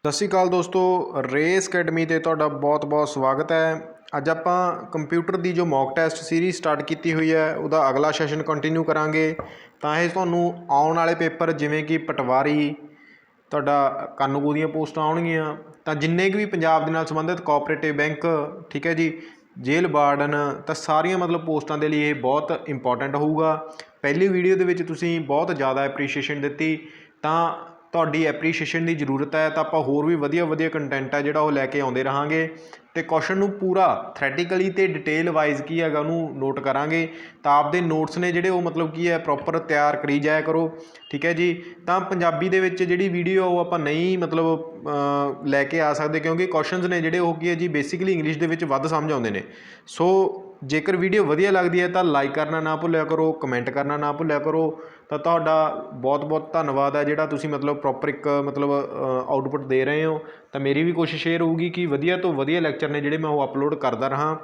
ਸਤਿ ਸ਼੍ਰੀ ਅਕਾਲ ਦੋਸਤੋ, race academy 'ਤੇ ਤੁਹਾਡਾ ਬਹੁਤ-ਬਹੁਤ ਸਵਾਗਤ ਹੈ। ਅੱਜ ਆਪਾਂ ਕੰਪਿਊਟਰ ਦੀ ਜੋ ਮੌਕ ਟੈਸਟ ਸੀਰੀਜ਼ ਸਟਾਰਟ ਕੀਤੀ ਹੋਈ ਹੈ ਉਹਦਾ ਅਗਲਾ ਸੈਸ਼ਨ ਕੰਟੀਨਿਊ ਕਰਾਂਗੇ। ਤਾਂ ਇਹ ਤੁਹਾਨੂੰ ਆਉਣ ਵਾਲੇ ਪੇਪਰ ਜਿਵੇਂ ਕਿ ਪਟਵਾਰੀ, ਤੁਹਾਡਾ ਕਾਨੂੰਗੋ ਦੀਆਂ ਪੋਸਟਾਂ ਆਉਣਗੀਆਂ, ਤਾਂ ਜਿੰਨੇ ਕੁ ਵੀ ਪੰਜਾਬ ਦੇ ਨਾਲ ਸੰਬੰਧਿਤ ਕੋਆਪਰੇਟਿਵ ਬੈਂਕ, ਠੀਕ ਹੈ ਜੀ, ਜੇਲ੍ਹ ਵਾਰਡਨ, ਤਾਂ ਸਾਰੀਆਂ ਮਤਲਬ ਪੋਸਟਾਂ ਦੇ ਲਈ ਇਹ ਬਹੁਤ ਇੰਪੋਰਟੈਂਟ ਹੋਊਗਾ। ਪਹਿਲੀ ਵੀਡੀਓ ਦੇ ਵਿੱਚ ਤੁਸੀਂ ਬਹੁਤ ਜ਼ਿਆਦਾ ਐਪਰੀਸ਼ੀਏਸ਼ਨ ਦਿੱਤੀ, ਤਾਂ ਤੁਹਾਡੀ ਐਪਰੀਸ਼ੀਏਸ਼ਨ ਦੀ ਜ਼ਰੂਰਤ ਹੈ। ਤਾਂ ਆਪਾਂ ਹੋਰ ਵੀ ਵਧੀਆ ਕੰਟੈਂਟ ਹੈ ਜਿਹੜਾ ਉਹ ਲੈ ਕੇ ਆਉਂਦੇ ਰਹਾਂਗੇ ਅਤੇ ਕੁਐਸਚਨ ਨੂੰ ਪੂਰਾ ਥਰੈਟੀਕਲੀ ਅਤੇ ਡਿਟੇਲ ਵਾਈਜ਼ ਕੀ ਹੈਗਾ ਉਹਨੂੰ ਨੋਟ ਕਰਾਂਗੇ। ਤਾਂ ਆਪਦੇ ਨੋਟਸ ਨੇ ਜਿਹੜੇ ਉਹ ਮਤਲਬ ਕੀ ਹੈ ਪ੍ਰੋਪਰ ਤਿਆਰ ਕਰੀ ਜਾਇਆ ਕਰੋ, ਠੀਕ ਹੈ ਜੀ। ਤਾਂ ਪੰਜਾਬੀ ਦੇ ਵਿੱਚ ਜਿਹੜੀ ਵੀਡੀਓ ਉਹ ਆਪਾਂ ਨਹੀਂ ਮਤਲਬ ਲੈ ਕੇ ਆ ਸਕਦੇ, ਕਿਉਂਕਿ ਕੁਐਸਚਨਸ ਨੇ ਜਿਹੜੇ ਉਹ ਕੀ ਹੈ ਜੀ ਬੇਸਿਕਲੀ ਇੰਗਲਿਸ਼ ਦੇ ਵਿੱਚ ਵੱਧ ਸਮਝ ਆਉਂਦੇ ਨੇ। ਸੋ ਜੇਕਰ ਵੀਡੀਓ ਵਧੀਆ ਲੱਗਦੀ ਹੈ ਤਾਂ ਲਾਈਕ ਕਰਨਾ ਨਾ ਭੁੱਲਿਆ ਕਰੋ, ਕਮੈਂਟ ਕਰਨਾ ਨਾ ਭੁੱਲਿਆ ਕਰੋ। ਤਾਂ ਤੁਹਾਡਾ ਬਹੁਤ ਧੰਨਵਾਦ ਹੈ ਜਿਹੜਾ ਤੁਸੀਂ ਮਤਲਬ ਪ੍ਰੋਪਰ ਇੱਕ ਮਤਲਬ ਆਊਟਪੁੱਟ ਦੇ ਰਹੇ ਹੋ। ਤਾਂ ਮੇਰੀ ਵੀ ਕੋਸ਼ਿਸ਼ ਇਹ ਰਹੂਗੀ ਕਿ ਵਧੀਆ ਤੋਂ ਵਧੀਆ ਲੈਕਚਰ ਨੇ ਜਿਹੜੇ ਮੈਂ ਉਹ ਅਪਲੋਡ ਕਰਦਾ ਰਹਾਂ।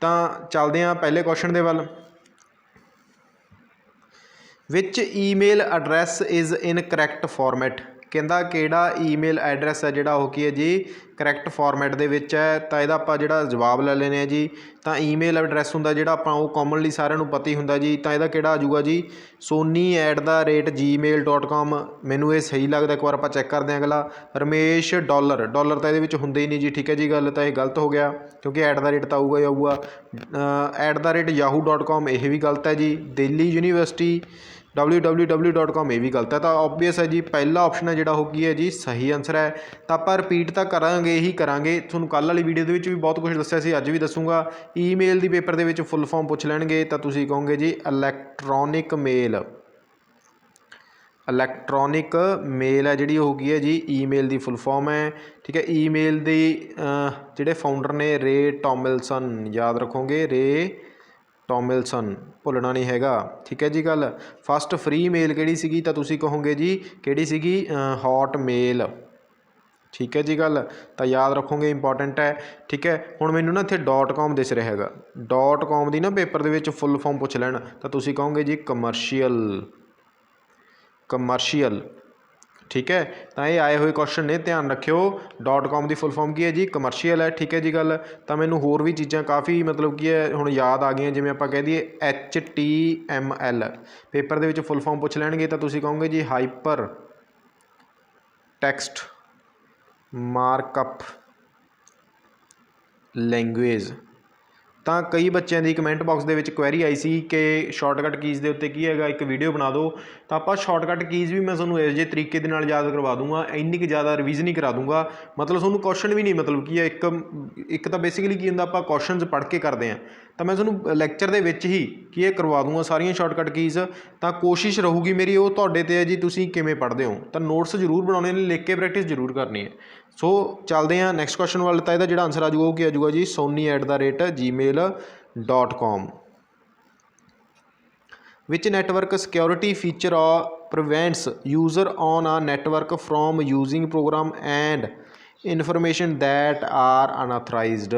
ਤਾਂ ਚੱਲਦੇ ਹਾਂ ਪਹਿਲੇ ਕੁਐਸਚਨ ਦੇ ਵੱਲ। ਵਿਚ email address is incorrect format. ਕਹਿੰਦਾ ਕਿਹੜਾ ਈਮੇਲ ਐਡਰੈਸ ਹੈ ਜਿਹੜਾ ਉਹ ਕੀ ਹੈ ਜੀ ਕਰੈਕਟ ਫਾਰਮੈਟ ਦੇ ਵਿੱਚ ਹੈ। ਤਾਂ ਇਹਦਾ ਆਪਾਂ ਜਿਹੜਾ ਜਵਾਬ ਲੈ ਲੈਂਦੇ ਹਾਂ ਜੀ। ਤਾਂ ਈਮੇਲ ਐਡਰੈਸ ਹੁੰਦਾ ਜਿਹੜਾ ਆਪਾਂ ਉਹ ਕਾਮਨਲੀ ਸਾਰਿਆਂ ਨੂੰ ਪਤਾ ਹੀ ਹੁੰਦਾ ਜੀ। ਤਾਂ ਇਹਦਾ ਕਿਹੜਾ ਆ ਜਾਊਗਾ ਜੀ sony@gmail.com। ਮੈਨੂੰ ਇਹ ਸਹੀ ਲੱਗਦਾ, ਇੱਕ ਵਾਰ ਆਪਾਂ ਚੈੱਕ ਕਰਦੇ ਹਾਂ ਅਗਲਾ। ਰਮੇਸ਼ ਡਾਲਰ ਤਾਂ ਇਹਦੇ ਵਿੱਚ ਹੁੰਦੇ ਹੀ ਨਹੀਂ ਜੀ, ਠੀਕ ਹੈ ਜੀ। ਗੱਲ ਤਾਂ ਇਹ ਗਲਤ ਹੋ ਗਿਆ ਕਿਉਂਕਿ @ ਤਾਂ ਆਊਗਾ ਹੀ ਆਊਗਾ। @yahoo.com ਇਹ ਵੀ ਗਲਤ ਹੈ ਜੀ। ਦਿੱਲੀ ਯੂਨੀਵਰਸਿਟੀ www.com ਇਹ ਵੀ ਗਲਤ ਹੈ। ਤਾਂ ਓਬਵੀਅਸ ਹੈ ਜੀ ਪਹਿਲਾ ਆਪਸ਼ਨ ਹੈ ਜਿਹੜਾ ਉਹ ਕੀ ਹੈ ਜੀ ਸਹੀ ਆਨਸਰ ਹੈ। ਤਾਂ ਆਪਾਂ ਰਿਪੀਟ ਤਾਂ ਕਰਾਂਗੇ ਹੀ ਕਰਾਂਗੇ, ਤੁਹਾਨੂੰ ਕੱਲ੍ਹ ਵਾਲੀ ਵੀਡੀਓ ਦੇ ਵਿੱਚ ਵੀ ਬਹੁਤ ਕੁਝ ਦੱਸਿਆ ਸੀ, ਅੱਜ ਵੀ ਦੱਸੂਗਾ। ਈਮੇਲ ਦੀ ਪੇਪਰ ਦੇ ਵਿੱਚ ਫੁੱਲ ਫਾਰਮ ਪੁੱਛ ਲੈਣਗੇ ਤਾਂ ਤੁਸੀਂ ਕਹੋਗੇ ਜੀ ਇਲੈਕਟ੍ਰੋਨਿਕ ਮੇਲ ਹੈ ਜਿਹੜੀ ਉਹ ਕੀ ਹੈ ਜੀ ਈਮੇਲ ਦੀ ਫੁੱਲ ਫਾਰਮ ਹੈ, ਠੀਕ ਹੈ। ਈਮੇਲ ਦੀ ਜਿਹੜੇ ਫਾਊਂਡਰ ਨੇ ਰੇ ਟੋਮਿਲਸਨ, ਯਾਦ ਰੱਖੋਗੇ ਰੇ ਟੋਮਿਲਸਨ, ਭੁੱਲਣਾ ਨਹੀਂ ਹੈਗਾ, ਠੀਕ ਹੈ ਜੀ। ਗੱਲ ਫਸਟ ਫ੍ਰੀ ਮੇਲ ਕਿਹੜੀ ਸੀਗੀ ਤਾਂ ਤੁਸੀਂ ਕਹੋਗੇ ਜੀ ਕਿਹੜੀ ਸੀਗੀ ਹੌਟਮੇਲ, ਠੀਕ ਹੈ ਜੀ। ਗੱਲ ਤਾਂ ਯਾਦ ਰੱਖੋਗੇ, ਇੰਪੋਰਟੈਂਟ ਹੈ, ਠੀਕ ਹੈ। ਹੁਣ ਮੈਨੂੰ ਨਾ ਇੱਥੇ .com ਦਿਸ ਰਿਹਾ ਹੈਗਾ, .com ਦੀ ਨਾ ਪੇਪਰ ਦੇ ਵਿੱਚ ਫੁੱਲ ਫਾਰਮ ਪੁੱਛ ਲੈਣ ਤਾਂ ਤੁਸੀਂ ਕਹੋਗੇ ਜੀ ਕਮਰਸ਼ੀਅਲ, ਠੀਕ ਹੈ। ਤਾਂ ਇਹ ਆਏ ਹੋਏ ਕੁਐਸਚਨ ਨੇ, ਧਿਆਨ ਰੱਖਿਓ। .com ਦੀ ਫੁੱਲ ਫਾਰਮ ਕੀ ਹੈ ਜੀ ਕਮਰਸ਼ੀਅਲ ਹੈ, ਠੀਕ ਹੈ ਜੀ। ਗੱਲ ਤਾਂ ਮੈਨੂੰ ਹੋਰ ਵੀ ਚੀਜ਼ਾਂ ਕਾਫੀ ਮਤਲਬ ਕੀ ਹੈ ਹੁਣ ਯਾਦ ਆ ਗਈਆਂ, ਜਿਵੇਂ ਆਪਾਂ ਕਹਿ ਦਈਏ HTML ਪੇਪਰ ਦੇ ਵਿੱਚ ਫੁੱਲ ਫਾਰਮ ਪੁੱਛ ਲੈਣਗੇ ਤਾਂ ਤੁਸੀਂ ਕਹੋਗੇ ਜੀ ਹਾਈਪਰ ਟੈਕਸਟ ਮਾਰਕਅਪ ਲੈਂਗੁਏਜ। ਤਾਂ ਕਈ ਬੱਚਿਆਂ ਦੀ ਕਮੈਂਟ ਬਾਕਸ ਦੇ ਵਿੱਚ ਕੁਐਰੀ ਆਈ ਸੀ ਕਿ ਸ਼ਾਰਟਕਟ ਕੀਜ਼ ਦੇ ਉੱਤੇ ਕੀ ਹੈਗਾ ਇੱਕ ਵੀਡੀਓ ਬਣਾ ਦਿਓ। ਤਾਂ ਆਪਾਂ ਸ਼ਾਰਟਕਟ ਕੀਜ਼ ਵੀ ਮੈਂ ਤੁਹਾਨੂੰ ਇਹੋ ਜਿਹੇ ਤਰੀਕੇ ਦੇ ਨਾਲ ਯਾਦ ਕਰਵਾ ਦੂੰਗਾ, ਇੰਨੀ ਕੁ ਜ਼ਿਆਦਾ ਰਿਵੀਜ਼ਨ ਹੀ ਕਰਾ ਦੂੰਗਾ। ਮਤਲਬ ਤੁਹਾਨੂੰ ਕੁਐਸਚਨ ਵੀ ਨਹੀਂ, ਮਤਲਬ ਕੀ ਹੈ ਇੱਕ ਤਾਂ ਬੇਸਿਕਲੀ ਕੀ ਹੁੰਦਾ ਆਪਾਂ ਕੁਐਸਚਨਸ ਪੜ੍ਹ ਕੇ ਕਰਦੇ ਹਾਂ, ਤਾਂ ਮੈਂ ਤੁਹਾਨੂੰ ਲੈਕਚਰ ਦੇ ਵਿੱਚ ਹੀ ਕੀ ਇਹ ਕਰਵਾ ਦੂੰਗਾ ਸਾਰੀਆਂ ਸ਼ਾਰਟਕਟ ਕੀਜ਼। ਤਾਂ ਕੋਸ਼ਿਸ਼ ਰਹੂਗੀ ਮੇਰੀ ਉਹ ਤੁਹਾਡੇ 'ਤੇ ਹੈ ਜੀ, ਤੁਸੀਂ ਕਿਵੇਂ ਪੜ੍ਹਦੇ ਹੋ। ਤਾਂ ਨੋਟਸ ਜ਼ਰੂਰ ਬਣਾਉਣੇ ਨੇ, ਲਿਖ ਕੇ ਪ੍ਰੈਕਟਿਸ ਜ਼ਰੂਰ ਕਰਨੀ ਹੈ। ਸੋ ਚੱਲਦੇ ਹਾਂ ਨੈਕਸਟ ਕੁਐਸਚਨ ਵੱਲ। ਤਾਂ ਇਹਦਾ ਜਿਹੜਾ ਆਨਸਰ ਆ ਜਾਊਗਾ ਉਹ ਕੀ ਆ ਜਾਊਗਾ ਜੀ sony@gmail.com। which network security feature prevents user on a network from using program and information that are unauthorized।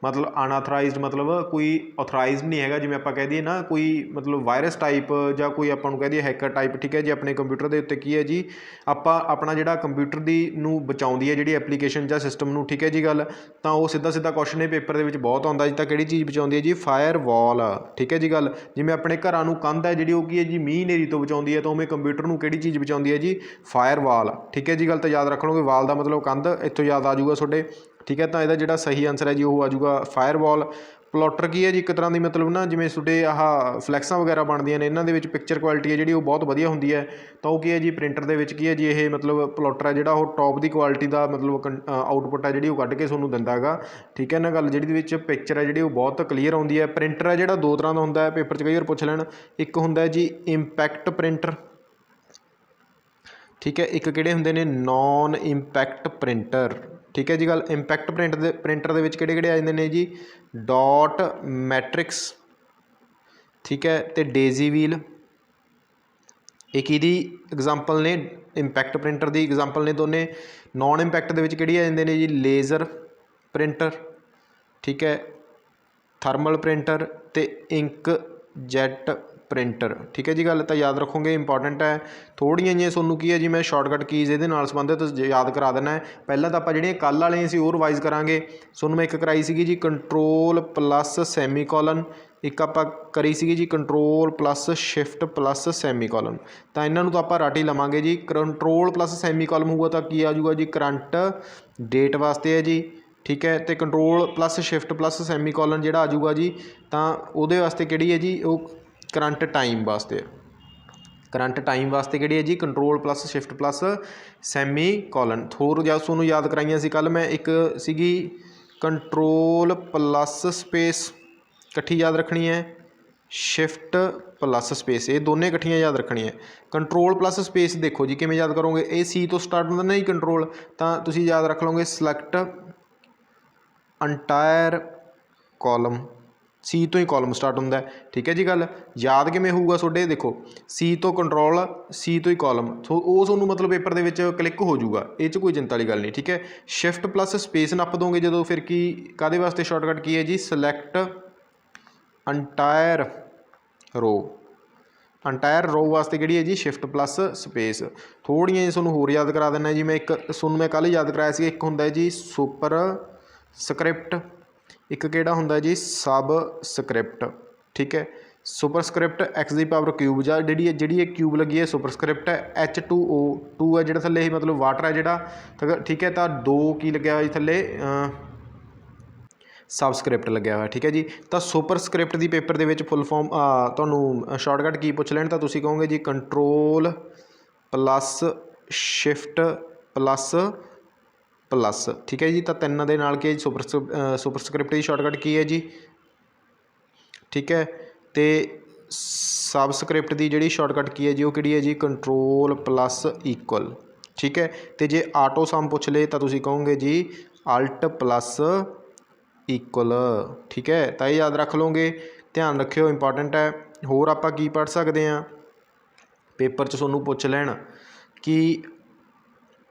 ਮਤਲਬ ਅਨਆਥੋਰਾਈਜ਼ਡ ਮਤਲਬ ਕੋਈ ਆਥੋਰਾਈਜ਼ਡ ਨਹੀਂ ਹੈਗਾ, ਜਿਵੇਂ ਆਪਾਂ ਕਹਿ ਦਈਏ ਨਾ ਕੋਈ ਮਤਲਬ ਵਾਇਰਸ ਟਾਈਪ ਜਾਂ ਕੋਈ ਆਪਾਂ ਨੂੰ ਕਹਿ ਦਈਏ ਹੈਕਰ ਟਾਈਪ, ਠੀਕ ਹੈ ਜੀ। ਆਪਣੇ ਕੰਪਿਊਟਰ ਦੇ ਉੱਤੇ ਕੀ ਹੈ ਜੀ ਆਪਾਂ ਆਪਣਾ ਜਿਹੜਾ ਕੰਪਿਊਟਰ ਦੀ ਨੂੰ ਬਚਾਉਂਦੀ ਹੈ ਜਿਹੜੀ ਐਪਲੀਕੇਸ਼ਨ ਜਾਂ ਸਿਸਟਮ ਨੂੰ, ਠੀਕ ਹੈ ਜੀ। ਗੱਲ ਤਾਂ ਉਹ ਸਿੱਧਾ ਕੁਐਸਚਨ ਇਹ ਪੇਪਰ ਦੇ ਵਿੱਚ ਬਹੁਤ ਆਉਂਦਾ ਜੀ। ਤਾਂ ਕਿਹੜੀ ਚੀਜ਼ ਬਚਾਉਂਦੀ ਹੈ ਜੀ ਫਾਇਰਵਾਲ, ਠੀਕ ਹੈ ਜੀ। ਗੱਲ ਜਿਵੇਂ ਆਪਣੇ ਘਰਾਂ ਨੂੰ ਕੰਧ ਹੈ ਜਿਹੜੀ ਉਹ ਕੀ ਹੈ ਜੀ ਮੀਂਹ ਹਨੇਰੀ ਤੋਂ ਬਚਾਉਂਦੀ ਹੈ, ਤਾਂ ਉਵੇਂ ਕੰਪਿਊਟਰ ਨੂੰ ਕਿਹੜੀ ਚੀਜ਼ ਬਚਾਉਂਦੀ ਹੈ ਜੀ ਫਾਇਰਵਾਲ, ਠੀਕ ਹੈ ਜੀ। ਗੱਲ ਤਾਂ ਯਾਦ ਰੱਖ ਲਓਗੇ, ਵਾਲ ਦਾ ਮਤਲਬ ਕੰਧ, ਇੱਥੋਂ ਯਾਦ ਆ ਜਾਊਗਾ ਤੁਹਾਡੇ, ਠੀਕ ਹੈ। ਤਾਂ ਇਹਦਾ ਜਿਹੜਾ ਸਹੀ ਆਨਸਰ ਹੈ ਜੀ ਉਹ ਆ ਜਾਊਗਾ ਫਾਇਰਵਾਲ। ਪਲੋਟਰ ਕੀ ਹੈ ਜੀ ਇੱਕ ਤਰ੍ਹਾਂ ਦੀ ਮਤਲਬ ਨਾ ਜਿਵੇਂ ਤੁਹਾਡੇ ਆਹ ਫਲੈਕਸਾਂ ਵਗੈਰਾ ਬਣਦੀਆਂ ਨੇ, ਇਹਨਾਂ ਦੇ ਵਿੱਚ ਪਿਕਚਰ ਕੁਆਲਿਟੀ ਹੈ ਜਿਹੜੀ ਉਹ ਬਹੁਤ ਵਧੀਆ ਹੁੰਦੀ ਹੈ। ਤਾਂ ਉਹ ਕੀ ਹੈ ਜੀ ਪ੍ਰਿੰਟਰ ਦੇ ਵਿੱਚ ਕੀ ਹੈ ਜੀ ਇਹ ਮਤਲਬ ਪਲੋਟਰ ਹੈ ਜਿਹੜਾ ਉਹ ਟੌਪ ਦੀ ਕੁਆਲਿਟੀ ਦਾ ਮਤਲਬ ਆਊਟਪੁੱਟ ਹੈ ਜਿਹੜੀ ਉਹ ਕੱਢ ਕੇ ਤੁਹਾਨੂੰ ਦਿੰਦਾ ਹੈਗਾ, ਠੀਕ ਹੈ ਨਾ। ਗੱਲ ਜਿਹੜੀ ਵਿੱਚ ਪਿਕਚਰ ਹੈ ਜਿਹੜੀ ਉਹ ਬਹੁਤ ਕਲੀਅਰ ਆਉਂਦੀ ਹੈ। ਪ੍ਰਿੰਟਰ ਹੈ ਜਿਹੜਾ ਦੋ ਤਰ੍ਹਾਂ ਦਾ ਹੁੰਦਾ ਹੈ, ਪੇਪਰ 'ਚ ਕਈ ਵਾਰ ਪੁੱਛ ਲੈਣ। ਇੱਕ ਹੁੰਦਾ ਹੈ ਜੀ ਇੰਪੈਕਟ ਪ੍ਰਿੰਟਰ, ਠੀਕ ਹੈ। ਇੱਕ ਕਿਹੜੇ ਹੁੰਦੇ ਨੇ ਨੋਨ ਇੰਪੈਕਟ ਪ੍ਰਿੰਟਰ, ਠੀਕ ਹੈ ਜੀ। ਗੱਲ ਇੰਪੈਕਟ ਪ੍ਰਿੰਟਰ ਦੇ ਵਿੱਚ ਕਿਹੜੇ ਆ ਜਾਂਦੇ ਨੇ ਜੀ ਡਾਟ ਮੈਟ੍ਰਿਕਸ, ਠੀਕ ਹੈ, ਅਤੇ ਡੇਜ਼ੀ ਵੀਲ। ਇਹ ਕਿਹਦੀ ਐਗਜ਼ਾਮਪਲ ਨੇ ਇੰਪੈਕਟ ਪ੍ਰਿੰਟਰ ਦੀ ਐਗਜ਼ਾਮਪਲ ਨੇ ਦੋਨੇ। ਨੋਨ ਇੰਪੈਕਟ ਦੇ ਵਿੱਚ ਕਿਹੜੀ ਆ ਜਾਂਦੇ ਨੇ ਜੀ ਲੇਜ਼ਰ ਪ੍ਰਿੰਟਰ, ਠੀਕ ਹੈ, ਥਰਮਲ ਪ੍ਰਿੰਟਰ ਅਤੇ ਇੰਕ ਜੈਟ ਪ੍ਰਿੰਟਰ। ਠੀਕ ਹੈ ਜੀ ਗੱਲ, ਤਾਂ ਯਾਦ ਰੱਖੋਗੇ, ਇੰਪੋਰਟੈਂਟ ਹੈ। ਥੋੜ੍ਹੀਆਂ ਜਿਹੀਆਂ ਤੁਹਾਨੂੰ ਕੀ ਹੈ ਜੀ, ਮੈਂ ਸ਼ਾਰਟਕਟ ਕੀਜ਼ ਇਹਦੇ ਨਾਲ ਸੰਬੰਧਿਤ ਯਾਦ ਕਰਾ ਦੇਣਾ ਹੈ। ਪਹਿਲਾਂ ਤਾਂ ਆਪਾਂ ਜਿਹੜੀਆਂ ਕੱਲ੍ਹ ਵਾਲੀਆਂ ਸੀ ਉਹ ਰਿਵਾਈਜ਼ ਕਰਾਂਗੇ। ਤੁਹਾਨੂੰ ਮੈਂ ਇੱਕ ਕਰਾਈ ਸੀਗੀ ਜੀ ਕੰਟਰੋਲ ਪਲੱਸ ਸੈਮੀਕੋਲਨ, ਇੱਕ ਆਪਾਂ ਕਰੀ ਸੀਗੀ ਜੀ control plus shift plus semicolon. ਤਾਂ ਇਹਨਾਂ ਨੂੰ ਤਾਂ ਆਪਾਂ ਰੱਟ ਹੀ ਲਵਾਂਗੇ ਜੀ। ਕੰਟਰੋਲ ਪਲੱਸ ਸੈਮੀਕੋਲਨ ਹੋਊਗਾ ਤਾਂ ਕੀ ਆ ਜਾਊਗਾ ਜੀ, ਕਰੰਟ ਡੇਟ ਵਾਸਤੇ ਹੈ ਜੀ। ਠੀਕ ਹੈ, ਅਤੇ control plus shift plus semicolon ਜਿਹੜਾ ਆ ਜਾਊਗਾ ਜੀ, ਤਾਂ ਉਹਦੇ ਵਾਸਤੇ ਕਿਹੜੀ ਹੈ ਜੀ, ਉਹ ਕਰੰਟ ਟਾਈਮ ਵਾਸਤੇ। ਕਰੰਟ ਟਾਈਮ ਵਾਸਤੇ ਕਿਹੜੀ ਹੈ ਜੀ, control plus shift plus semicolon. ਹੋਰ ਜਾਂ ਤੁਹਾਨੂੰ ਯਾਦ ਕਰਾਈਆਂ ਸੀ ਕੱਲ੍ਹ ਮੈਂ, ਇੱਕ ਸੀਗੀ ਕੰਟਰੋਲ ਪਲੱਸ ਸਪੇਸ, ਇਕੱਠੀ ਯਾਦ ਰੱਖਣੀ ਹੈ, ਸ਼ਿਫਟ ਪਲੱਸ ਸਪੇਸ, ਇਹ ਦੋਨੇ ਇਕੱਠੀਆਂ ਯਾਦ ਰੱਖਣੀਆਂ। ਕੰਟਰੋਲ ਪਲੱਸ ਸਪੇਸ ਦੇਖੋ ਜੀ ਕਿਵੇਂ ਯਾਦ ਕਰੋਗੇ, ਇਹ ਸੀ ਤੋਂ ਸਟਾਰਟ ਹੁੰਦਾ ਨਾ ਜੀ ਕੰਟਰੋਲ, ਤਾਂ ਤੁਸੀਂ ਯਾਦ ਰੱਖ ਲਓਗੇ ਸਿਲੈਕਟ ਅੰਟਾਇਰ ਕਾਲਮ, ਸੀ ਤੋਂ ਹੀ ਕਾਲਮ ਸਟਾਰਟ ਹੁੰਦਾ। ਠੀਕ ਹੈ ਜੀ ਗੱਲ, ਯਾਦ ਕਿਵੇਂ ਹੋਊਗਾ ਤੁਹਾਡੇ, ਦੇਖੋ ਸੀ ਤੋਂ ਕੰਟਰੋਲ, ਸੀ ਤੋਂ ਹੀ ਕਾਲਮ, ਉਹ ਤੁਹਾਨੂੰ ਮਤਲਬ ਪੇਪਰ ਦੇ ਵਿੱਚ ਕਲਿੱਕ ਹੋ ਜਾਊਗਾ, ਇਹ 'ਚ ਕੋਈ ਚਿੰਤਾ ਵਾਲੀ ਗੱਲ ਨਹੀਂ। ਠੀਕ ਹੈ, ਸ਼ਿਫਟ ਪਲੱਸ ਸਪੇਸ ਨੱਪ ਦੋਗੇ ਜਦੋਂ, ਫਿਰ ਕੀ ਕਾਹਦੇ ਵਾਸਤੇ ਸ਼ਾਰਟਕਟ ਕੀ ਹੈ ਜੀ, ਸਿਲੈਕਟ ਅੰਟਾਇਰ ਰੋ, ਅੰਟਾਇਰ ਰੋ ਵਾਸਤੇ ਕਿਹੜੀ ਹੈ ਜੀ, ਸ਼ਿਫਟ ਪਲੱਸ ਸਪੇਸ। ਥੋੜ੍ਹੀਆਂ ਜਿਹੀਆਂ ਤੁਹਾਨੂੰ ਹੋਰ ਯਾਦ ਕਰਾ ਦਿੰਦਾ ਜੀ, ਮੈਂ ਇੱਕ ਤੁਹਾਨੂੰ ਮੈਂ ਕੱਲ੍ਹ ਯਾਦ ਕਰਾਇਆ ਸੀ, ਇੱਕ ਹੁੰਦਾ ਜੀ ਸੁਪਰ ਸਕ੍ਰਿਪਟ, ਇੱਕ ਕਿਹੜਾ ਹੁੰਦਾ ਜੀ ਸਬ ਸਕ੍ਰਿਪਟ। ਠੀਕ ਹੈ, ਸੁਪਰ ਸਕ੍ਰਿਪਟ ਐਕਸ ਦੀ ਪਾਵਰ ਕਿਊਬ, ਜਾਂ ਜਿਹੜੀ ਇਹ ਕਿਊਬ ਲੱਗੀ ਹੈ ਸੁਪਰ ਸਕ੍ਰਿਪਟ ਹੈ, H2O2 ਹੈ ਜਿਹੜਾ ਥੱਲੇ ਹੀ ਮਤਲਬ ਵਾਟਰ ਹੈ ਜਿਹੜਾ। ਠੀਕ ਹੈ, ਤਾਂ 2 ਕੀ ਲੱਗਿਆ ਹੋਇਆ ਜੀ ਥੱਲੇ, ਸਬਸਕ੍ਰਿਪਟ ਲੱਗਿਆ ਹੋਇਆ। ਠੀਕ ਹੈ ਜੀ, ਤਾਂ ਸੁਪਰ ਸਕ੍ਰਿਪਟ ਦੀ ਪੇਪਰ ਦੇ ਵਿੱਚ ਫੁੱਲ ਫੋਰਮ ਤੁਹਾਨੂੰ ਸ਼ਾਰਟਕਟ ਕੀ ਪੁੱਛ ਲੈਣ, ਤਾਂ ਤੁਸੀਂ ਕਹੋਗੇ ਜੀ control plus shift plus plus. ਠੀਕ ਹੈ ਜੀ, ਤਾਂ ਤਿੰਨਾਂ ਦੇ ਨਾਲ ਕੀ ਹੈ ਸੁਪਰ ਸਕ੍ਰਿਪਟ ਦੀ ਸ਼ਾਰਟਕਟ ਕੀ ਹੈ ਜੀ। ਠੀਕ ਹੈ, ਅਤੇ ਸਬਸਕ੍ਰਿਪਟ ਦੀ ਜਿਹੜੀ ਸ਼ਾਰਟਕਟ ਕੀ ਹੈ ਜੀ, ਉਹ ਕਿਹੜੀ ਹੈ ਜੀ, ਕੰਟਰੋਲ ਪਲੱਸ ਇਕੁਅਲ। ਠੀਕ ਹੈ, ਅਤੇ ਜੇ ਆਟੋ ਸਮ ਪੁੱਛ ਲਏ ਤਾਂ ਤੁਸੀਂ ਕਹੋਗੇ ਜੀ ਅਲਟ ਪਲੱਸ ਇਕੁਅਲ। ਠੀਕ ਹੈ, ਤਾਂ ਇਹ ਯਾਦ ਰੱਖ ਲਓਗੇ, ਧਿਆਨ ਰੱਖਿਓ, ਇੰਪੋਰਟੈਂਟ ਹੈ। ਹੋਰ ਆਪਾਂ ਕੀ ਪੜ੍ਹ ਸਕਦੇ ਹਾਂ, ਪੇਪਰ 'ਚ ਤੁਹਾਨੂੰ ਪੁੱਛ ਲੈਣ ਕਿ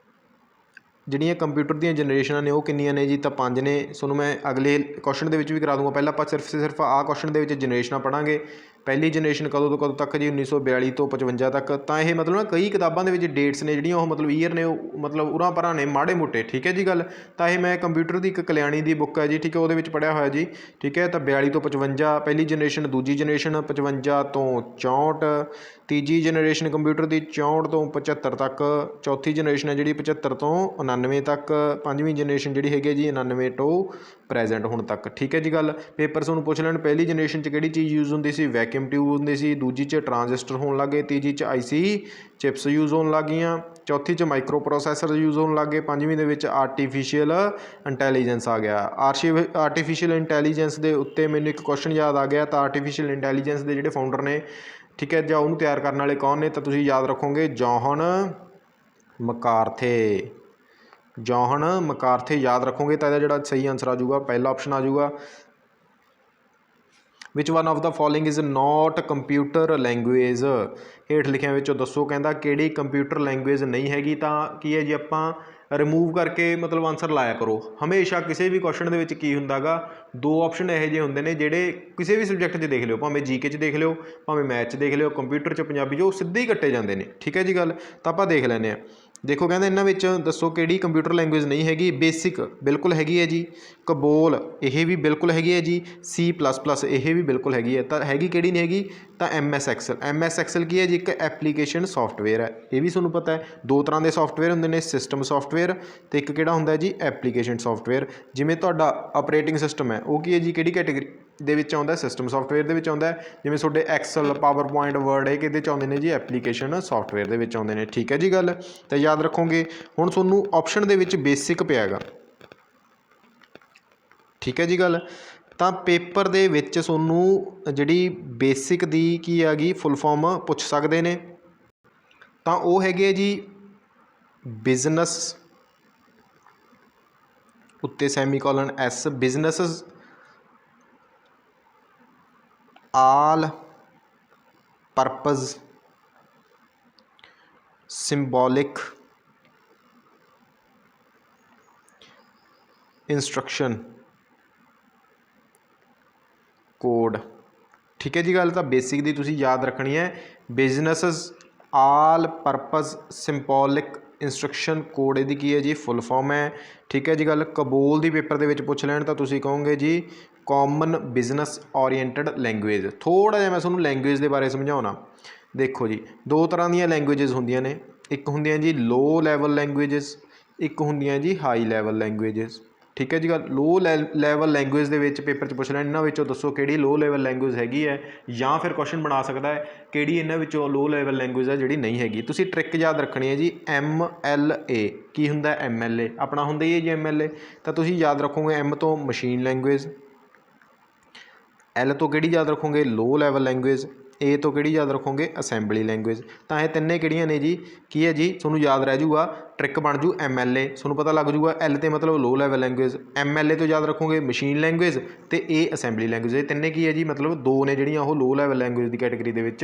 ਜਿਹੜੀਆਂ ਕੰਪਿਊਟਰ ਦੀਆਂ ਜਨਰੇਸ਼ਨਾਂ ਨੇ ਉਹ ਕਿੰਨੀਆਂ ਨੇ ਜੀ, ਤਾਂ 5 ਨੇ। ਤੁਹਾਨੂੰ ਮੈਂ ਅਗਲੇ ਕੁਐਸਚਨ ਦੇ ਵਿੱਚ ਵੀ ਕਰਾ ਦੂੰਗਾ, ਪਹਿਲਾਂ ਆਪਾਂ ਸਿਰਫ ਆਹ ਕੁਐਸਚਨ ਦੇ ਵਿੱਚ ਜਨਰੇਸ਼ਨਾਂ ਪੜ੍ਹਾਂਗੇ। ਪਹਿਲੀ ਜਨਰੇਸ਼ਨ ਕਦੋਂ ਤੋਂ ਕਦੋਂ ਤੱਕ ਜੀ, 1942 ਤੋਂ 55 ਤੱਕ। ਤਾਂ ਇਹ ਮਤਲਬ ਨਾ ਕਈ ਕਿਤਾਬਾਂ ਦੇ ਵਿੱਚ ਡੇਟਸ ਨੇ ਜਿਹੜੀਆਂ, ਉਹ ਮਤਲਬ ਈਅਰ ਨੇ, ਉਹ ਮਤਲਬ ਉਰਾਂ ਪਰਾਂ ਨੇ ਮਾੜੇ ਮੋਟੇ। ਠੀਕ ਹੈ ਜੀ ਗੱਲ, ਤਾਂ ਇਹ ਮੈਂ ਕੰਪਿਊਟਰ ਦੀ ਇੱਕ ਕਲਿਆਣੀ ਦੀ ਬੁੱਕ ਹੈ ਜੀ, ਠੀਕ ਹੈ, ਉਹਦੇ ਵਿੱਚ ਪੜ੍ਹਿਆ ਹੋਇਆ ਜੀ। ਠੀਕ ਹੈ, ਤਾਂ 42 ਤੋਂ 55 ਪਹਿਲੀ ਜਨਰੇਸ਼ਨ, ਦੂਜੀ ਜਨਰੇਸ਼ਨ 55 ਤੋਂ 64, ਤੀਜੀ ਜਨਰੇਸ਼ਨ ਕੰਪਿਊਟਰ ਦੀ 64 ਤੋਂ 75 ਤੱਕ, ਚੌਥੀ ਜਨਰੇਸ਼ਨ ਹੈ ਜਿਹੜੀ 75 ਤੋਂ 99 ਤੱਕ, ਪੰਜਵੀਂ ਜਨਰੇਸ਼ਨ ਜਿਹੜੀ ਹੈਗੀ ਜੀ 99 ਤੋਂ ਪ੍ਰੈਜੈਂਟ ਹੁਣ ਤੱਕ। ਠੀਕ ਹੈ ਜੀ ਗੱਲ, ਪੇਪਰ ਤੁਹਾਨੂੰ ਪੁੱਛ ਲੈਣ ਪਹਿਲੀ ਜਨਰੇਸ਼ਨ 'ਚ ਕਿਹੜੀ ਚੀਜ਼ ਯੂਜ਼ ਹੁੰਦੀ ਸੀ, ਵੈਕਿਊਮ ਟਿਊਬ ਹੁੰਦੀ ਸੀ, ਦੂਜੀ 'ਚ ਟਰਾਂਜ਼ਿਸਟਰ ਹੋਣ ਲੱਗ ਗਏ, ਤੀਜੀ 'ਚ IC ਚਿਪਸ ਯੂਜ਼ ਹੋਣ ਲੱਗ ਗਈਆਂ, ਚੌਥੀ 'ਚ ਮਾਈਕਰੋ ਪ੍ਰੋਸੈਸਰ ਯੂਜ਼ ਹੋਣ ਲੱਗ ਗਏ, ਪੰਜਵੀਂ ਦੇ ਵਿੱਚ ਆਰਟੀਫਿਸ਼ੀਅਲ ਇੰਟੈਲੀਜੈਂਸ ਆ ਗਿਆ। ਆਰਟੀਫਿਸ਼ੀਅਲ ਇੰਟੈਲੀਜੈਂਸ ਦੇ ਉੱਤੇ ਮੈਨੂੰ ਇੱਕ ਕੁਐਸਚਨ ਯਾਦ ਆ ਗਿਆ, ਤਾਂ ਆਰਟੀਫਿਸ਼ੀਅਲ ਇੰਟੈਲੀਜੈਂਸ ਦੇ ਜਿਹੜੇ ਫਾਊਂਡਰ ਨੇ, ਠੀਕ ਹੈ, ਜਾਂ ਉਹਨੂੰ ਤਿਆਰ ਕਰਨ ਵਾਲੇ ਕੌਣ ਨੇ, ਤਾਂ ਤੁਸੀਂ ਯਾਦ ਰੱਖੋਗੇ ਜੌਹਨ ਮਕਾਰਥੇ। ਜੌਹਨ ਮਕਾਰਥੇ ਯਾਦ ਰੱਖੋਗੇ ਤਾਂ ਇਹਦਾ ਜਿਹੜਾ ਸਹੀ ਆਨਸਰ ਆ ਜਾਊਗਾ ਪਹਿਲਾ ਆਪਸ਼ਨ ਆ ਜਾਊਗਾ। ਵਿਚ one of the following is not computer language, ਹੇਠ ਲਿਖਿਆਂ ਵਿੱਚੋਂ ਦੱਸੋ, ਕਹਿੰਦਾ ਕਿਹੜੀ ਕੰਪਿਊਟਰ ਲੈਂਗੁਏਜ ਨਹੀਂ ਹੈਗੀ। ਤਾਂ ਕੀ ਹੈ ਜੀ, ਆਪਾਂ ਰਿਮੂਵ ਕਰਕੇ ਮਤਲਬ ਆਨਸਰ ਲਾਇਆ ਕਰੋ ਹਮੇਸ਼ਾ। ਕਿਸੇ ਵੀ ਕੁਐਸਚਨ ਦੇ ਵਿੱਚ ਕੀ ਹੁੰਦਾ ਗਾ, 2 ਆਪਸ਼ਨ ਇਹੋ ਜਿਹੇ ਹੁੰਦੇ ਨੇ ਜਿਹੜੇ ਕਿਸੇ ਵੀ ਸਬਜੈਕਟ 'ਚ ਦੇਖ ਲਿਓ, ਭਾਵੇਂ GK 'ਚ ਦੇਖ ਲਿਓ, ਭਾਵੇਂ ਮੈਥ 'ਚ ਦੇਖ ਲਿਓ, ਕੰਪਿਊਟਰ 'ਚ ਪੰਜਾਬੀ 'ਚ, ਉਹ ਸਿੱਧੇ ਹੀ ਕੱਟੇ ਜਾਂਦੇ ਨੇ। ਠੀਕ ਹੈ ਜੀ ਗੱਲ, ਤਾਂ ਆਪਾਂ ਦੇਖ ਲੈਂਦੇ ਹਾਂ। ਦੇਖੋ ਕਹਿੰਦਾ ਇਹਨਾਂ ਵਿੱਚ ਦੱਸੋ ਕਿਹੜੀ ਕੰਪਿਊਟਰ ਲੈਂਗੁਏਜ ਨਹੀਂ ਹੈਗੀ। ਬੇਸਿਕ ਬਿਲਕੁਲ ਹੈਗੀ ਹੈ ਜੀ, ਕਬੋਲ ਇਹ ਵੀ ਬਿਲਕੁਲ ਹੈਗੀ ਹੈ ਜੀ, C++ ਇਹ ਵੀ ਬਿਲਕੁਲ ਹੈਗੀ ਹੈ। ਤਾਂ ਹੈਗੀ ਕਿਹੜੀ ਨਹੀਂ ਹੈਗੀ, ਤਾਂ MS Excel। MS Excel ਕੀ ਹੈ ਜੀ, ਇੱਕ ਐਪਲੀਕੇਸ਼ਨ ਸੋਫਟਵੇਅਰ ਹੈ, ਇਹ ਵੀ ਤੁਹਾਨੂੰ ਪਤਾ ਹੈ। 2 ਤਰ੍ਹਾਂ ਦੇ ਸੋਫਟਵੇਅਰ ਹੁੰਦੇ ਨੇ, ਸਿਸਟਮ ਸੋਫਟਵੇਅਰ ਅਤੇ ਇੱਕ ਕਿਹੜਾ ਹੁੰਦਾ ਜੀ, ਐਪਲੀਕੇਸ਼ਨ ਸੋਫਟਵੇਅਰ। ਜਿਵੇਂ ਤੁਹਾਡਾ ਆਪਰੇਟਿੰਗ ਸਿਸਟਮ ਹੈ, ਉਹ ਕੀ ਹੈ ਜੀ, ਕਿਹੜੀ ਕੈਟੇਗਰੀ ਦੇ ਵਿੱਚ ਆਉਂਦਾ, ਸਿਸਟਮ ਸੋਫਟਵੇਅਰ ਦੇ ਵਿੱਚ ਆਉਂਦਾ। ਜਿਵੇਂ ਤੁਹਾਡੇ ਐਕਸਲ, ਪਾਵਰ ਪੁਆਇੰਟ, ਵਰਡ, ਇਹ ਕਿਹਦੇ 'ਚ ਆਉਂਦੇ ਨੇ ਜੀ, ਐਪਲੀਕੇਸ਼ਨ ਸੋਫਟਵੇਅਰ ਦੇ ਵਿੱਚ ਆਉਂਦੇ ਨੇ। ਠੀਕ ਹੈ ਜੀ ਗੱਲ, ਤਾਂ ਯਾਦ ਰੱਖੋਗੇ। ਹੁਣ ਤੁਹਾਨੂੰ ਆਪਸ਼ਨ ਦੇ ਵਿੱਚ ਬੇਸਿਕ ਪਿਆ ਹੈਗਾ। ਠੀਕ ਹੈ ਜੀ ਗੱਲ, ਤਾਂ ਪੇਪਰ ਦੇ ਵਿੱਚ ਤੁਹਾਨੂੰ ਜਿਹੜੀ ਬੇਸਿਕ ਦੀ ਕੀ ਆ ਗਈ ਫੁੱਲ ਫਾਰਮ ਪੁੱਛ ਸਕਦੇ ਨੇ, ਤਾਂ ਉਹ ਹੈਗੇ ਜੀ ਬਿਜ਼ਨਸ ਉੱਤੇ ਸੈਮੀਕੋਲਨ S, ਬਿਜ਼ਨਸ ਆਲ ਪਰਪਜ਼ ਸਿੰਬੋਲਿਕ ਇੰਸਟਰਕਸ਼ਨ ਕੋਡ। ठीक है जी गल। तो बेसिक दी तुसीं याद रखनी है, बिजनेस आल परपज़ सिंबॉलिक इंस्ट्रक्शन कोड इहदी की है जी फुल फॉर्म है। ठीक है जी गल। कबूल दी पेपर दे विच पुछ लैण तां तुसीं कहोगे जी कॉमन बिजनेस ओरिएंटेड लैंगुएज। थोड़ा जिहा मैं तुहानूं लैंगुएज दे बारे समझाउणा। देखो जी, दो तरह दीयां लैंगुएजेस हुंदियां ने, एक हुंदियां जी लो लैवल लैंगुएजेस, एक हुंदियां जी हाई लैवल लैंगुएजेस। ठीक है जी गल। लो लैवल लैंगुएज दे विच पेपर च पुछ लैण इन्हां विचों दसो किहड़ी लो लैवल लैंगुएज हैगी है, या फिर क्वेश्चन बना सकदा है किहड़ी इन्हां विचों लो लैवल लैंगुएज है जिहड़ी नहीं हैगी। तुसीं ट्रिक याद रखनी है जी, MLA की हुंदा है MLA, अपना हुंदा ही है जी MLA। तो तुसीं याद रखोगे M तो मशीन लैंगुएज, L तो किहड़ी याद रखोगे लो लैवल लैंगुएज, ए तो किहड़ी याद रखोगे असैंबली लैंगुएज। तो ये तिन्ने किहड़ियां ने जी, की है जी तुहानूं याद रह जूगा, ट्रिक बन जू MLA, तुहानूं पता लग जूगा L तो मतलब लो लैवल लैंगुएज, MLA तो याद रखोगे मशीन लैंगुएज, तो ए असैंबली लैंगुएज। ये तिन्ने की है जी मतलब दो ने जिहड़ियां वो लो लैवल लैंगुएज की कैटेगरी दे विच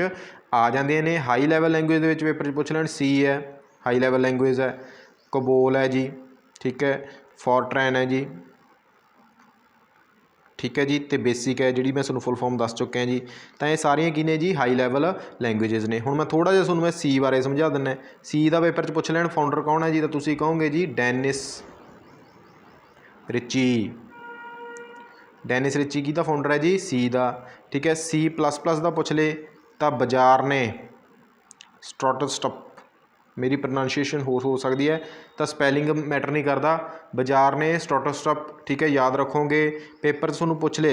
आ जांदियां ने। हाई लैवल लैंगुएज दे विच पेपर च पुछ लैण C है, हाई लैवल लैंगुएज है, कबोल है जी, ठीक है, फॉरट्रैन है जी, ठीक है जी, तो बेसिक है जी मैं तुहानूं फुल फॉर्म दस चुकिया जी। तो ये सारियां की ने जी हाई लैवल लैंगुएजेस ने। हुण मैं थोड़ा जिहा तुहानूं मैं C बारे समझा दिंदा। C का पेपर च पुछ लैण फाउंडर कौन है जी, तो तुसीं कहोगे जी डेनिस रिची। डेनिस रिची की फाउंडर है जी C का। ठीक है। C++ का पुछ ले तो बाजार ने स्ट्रॉटस्टप, मेरी प्रोनाउंसिएशन हो सकती है, तो स्पैलिंग मैटर नहीं करता, बाजार ने स्ट्रॉटस्टप। ठीक है, याद रखोगे। पेपर तुहानूं पुछ ले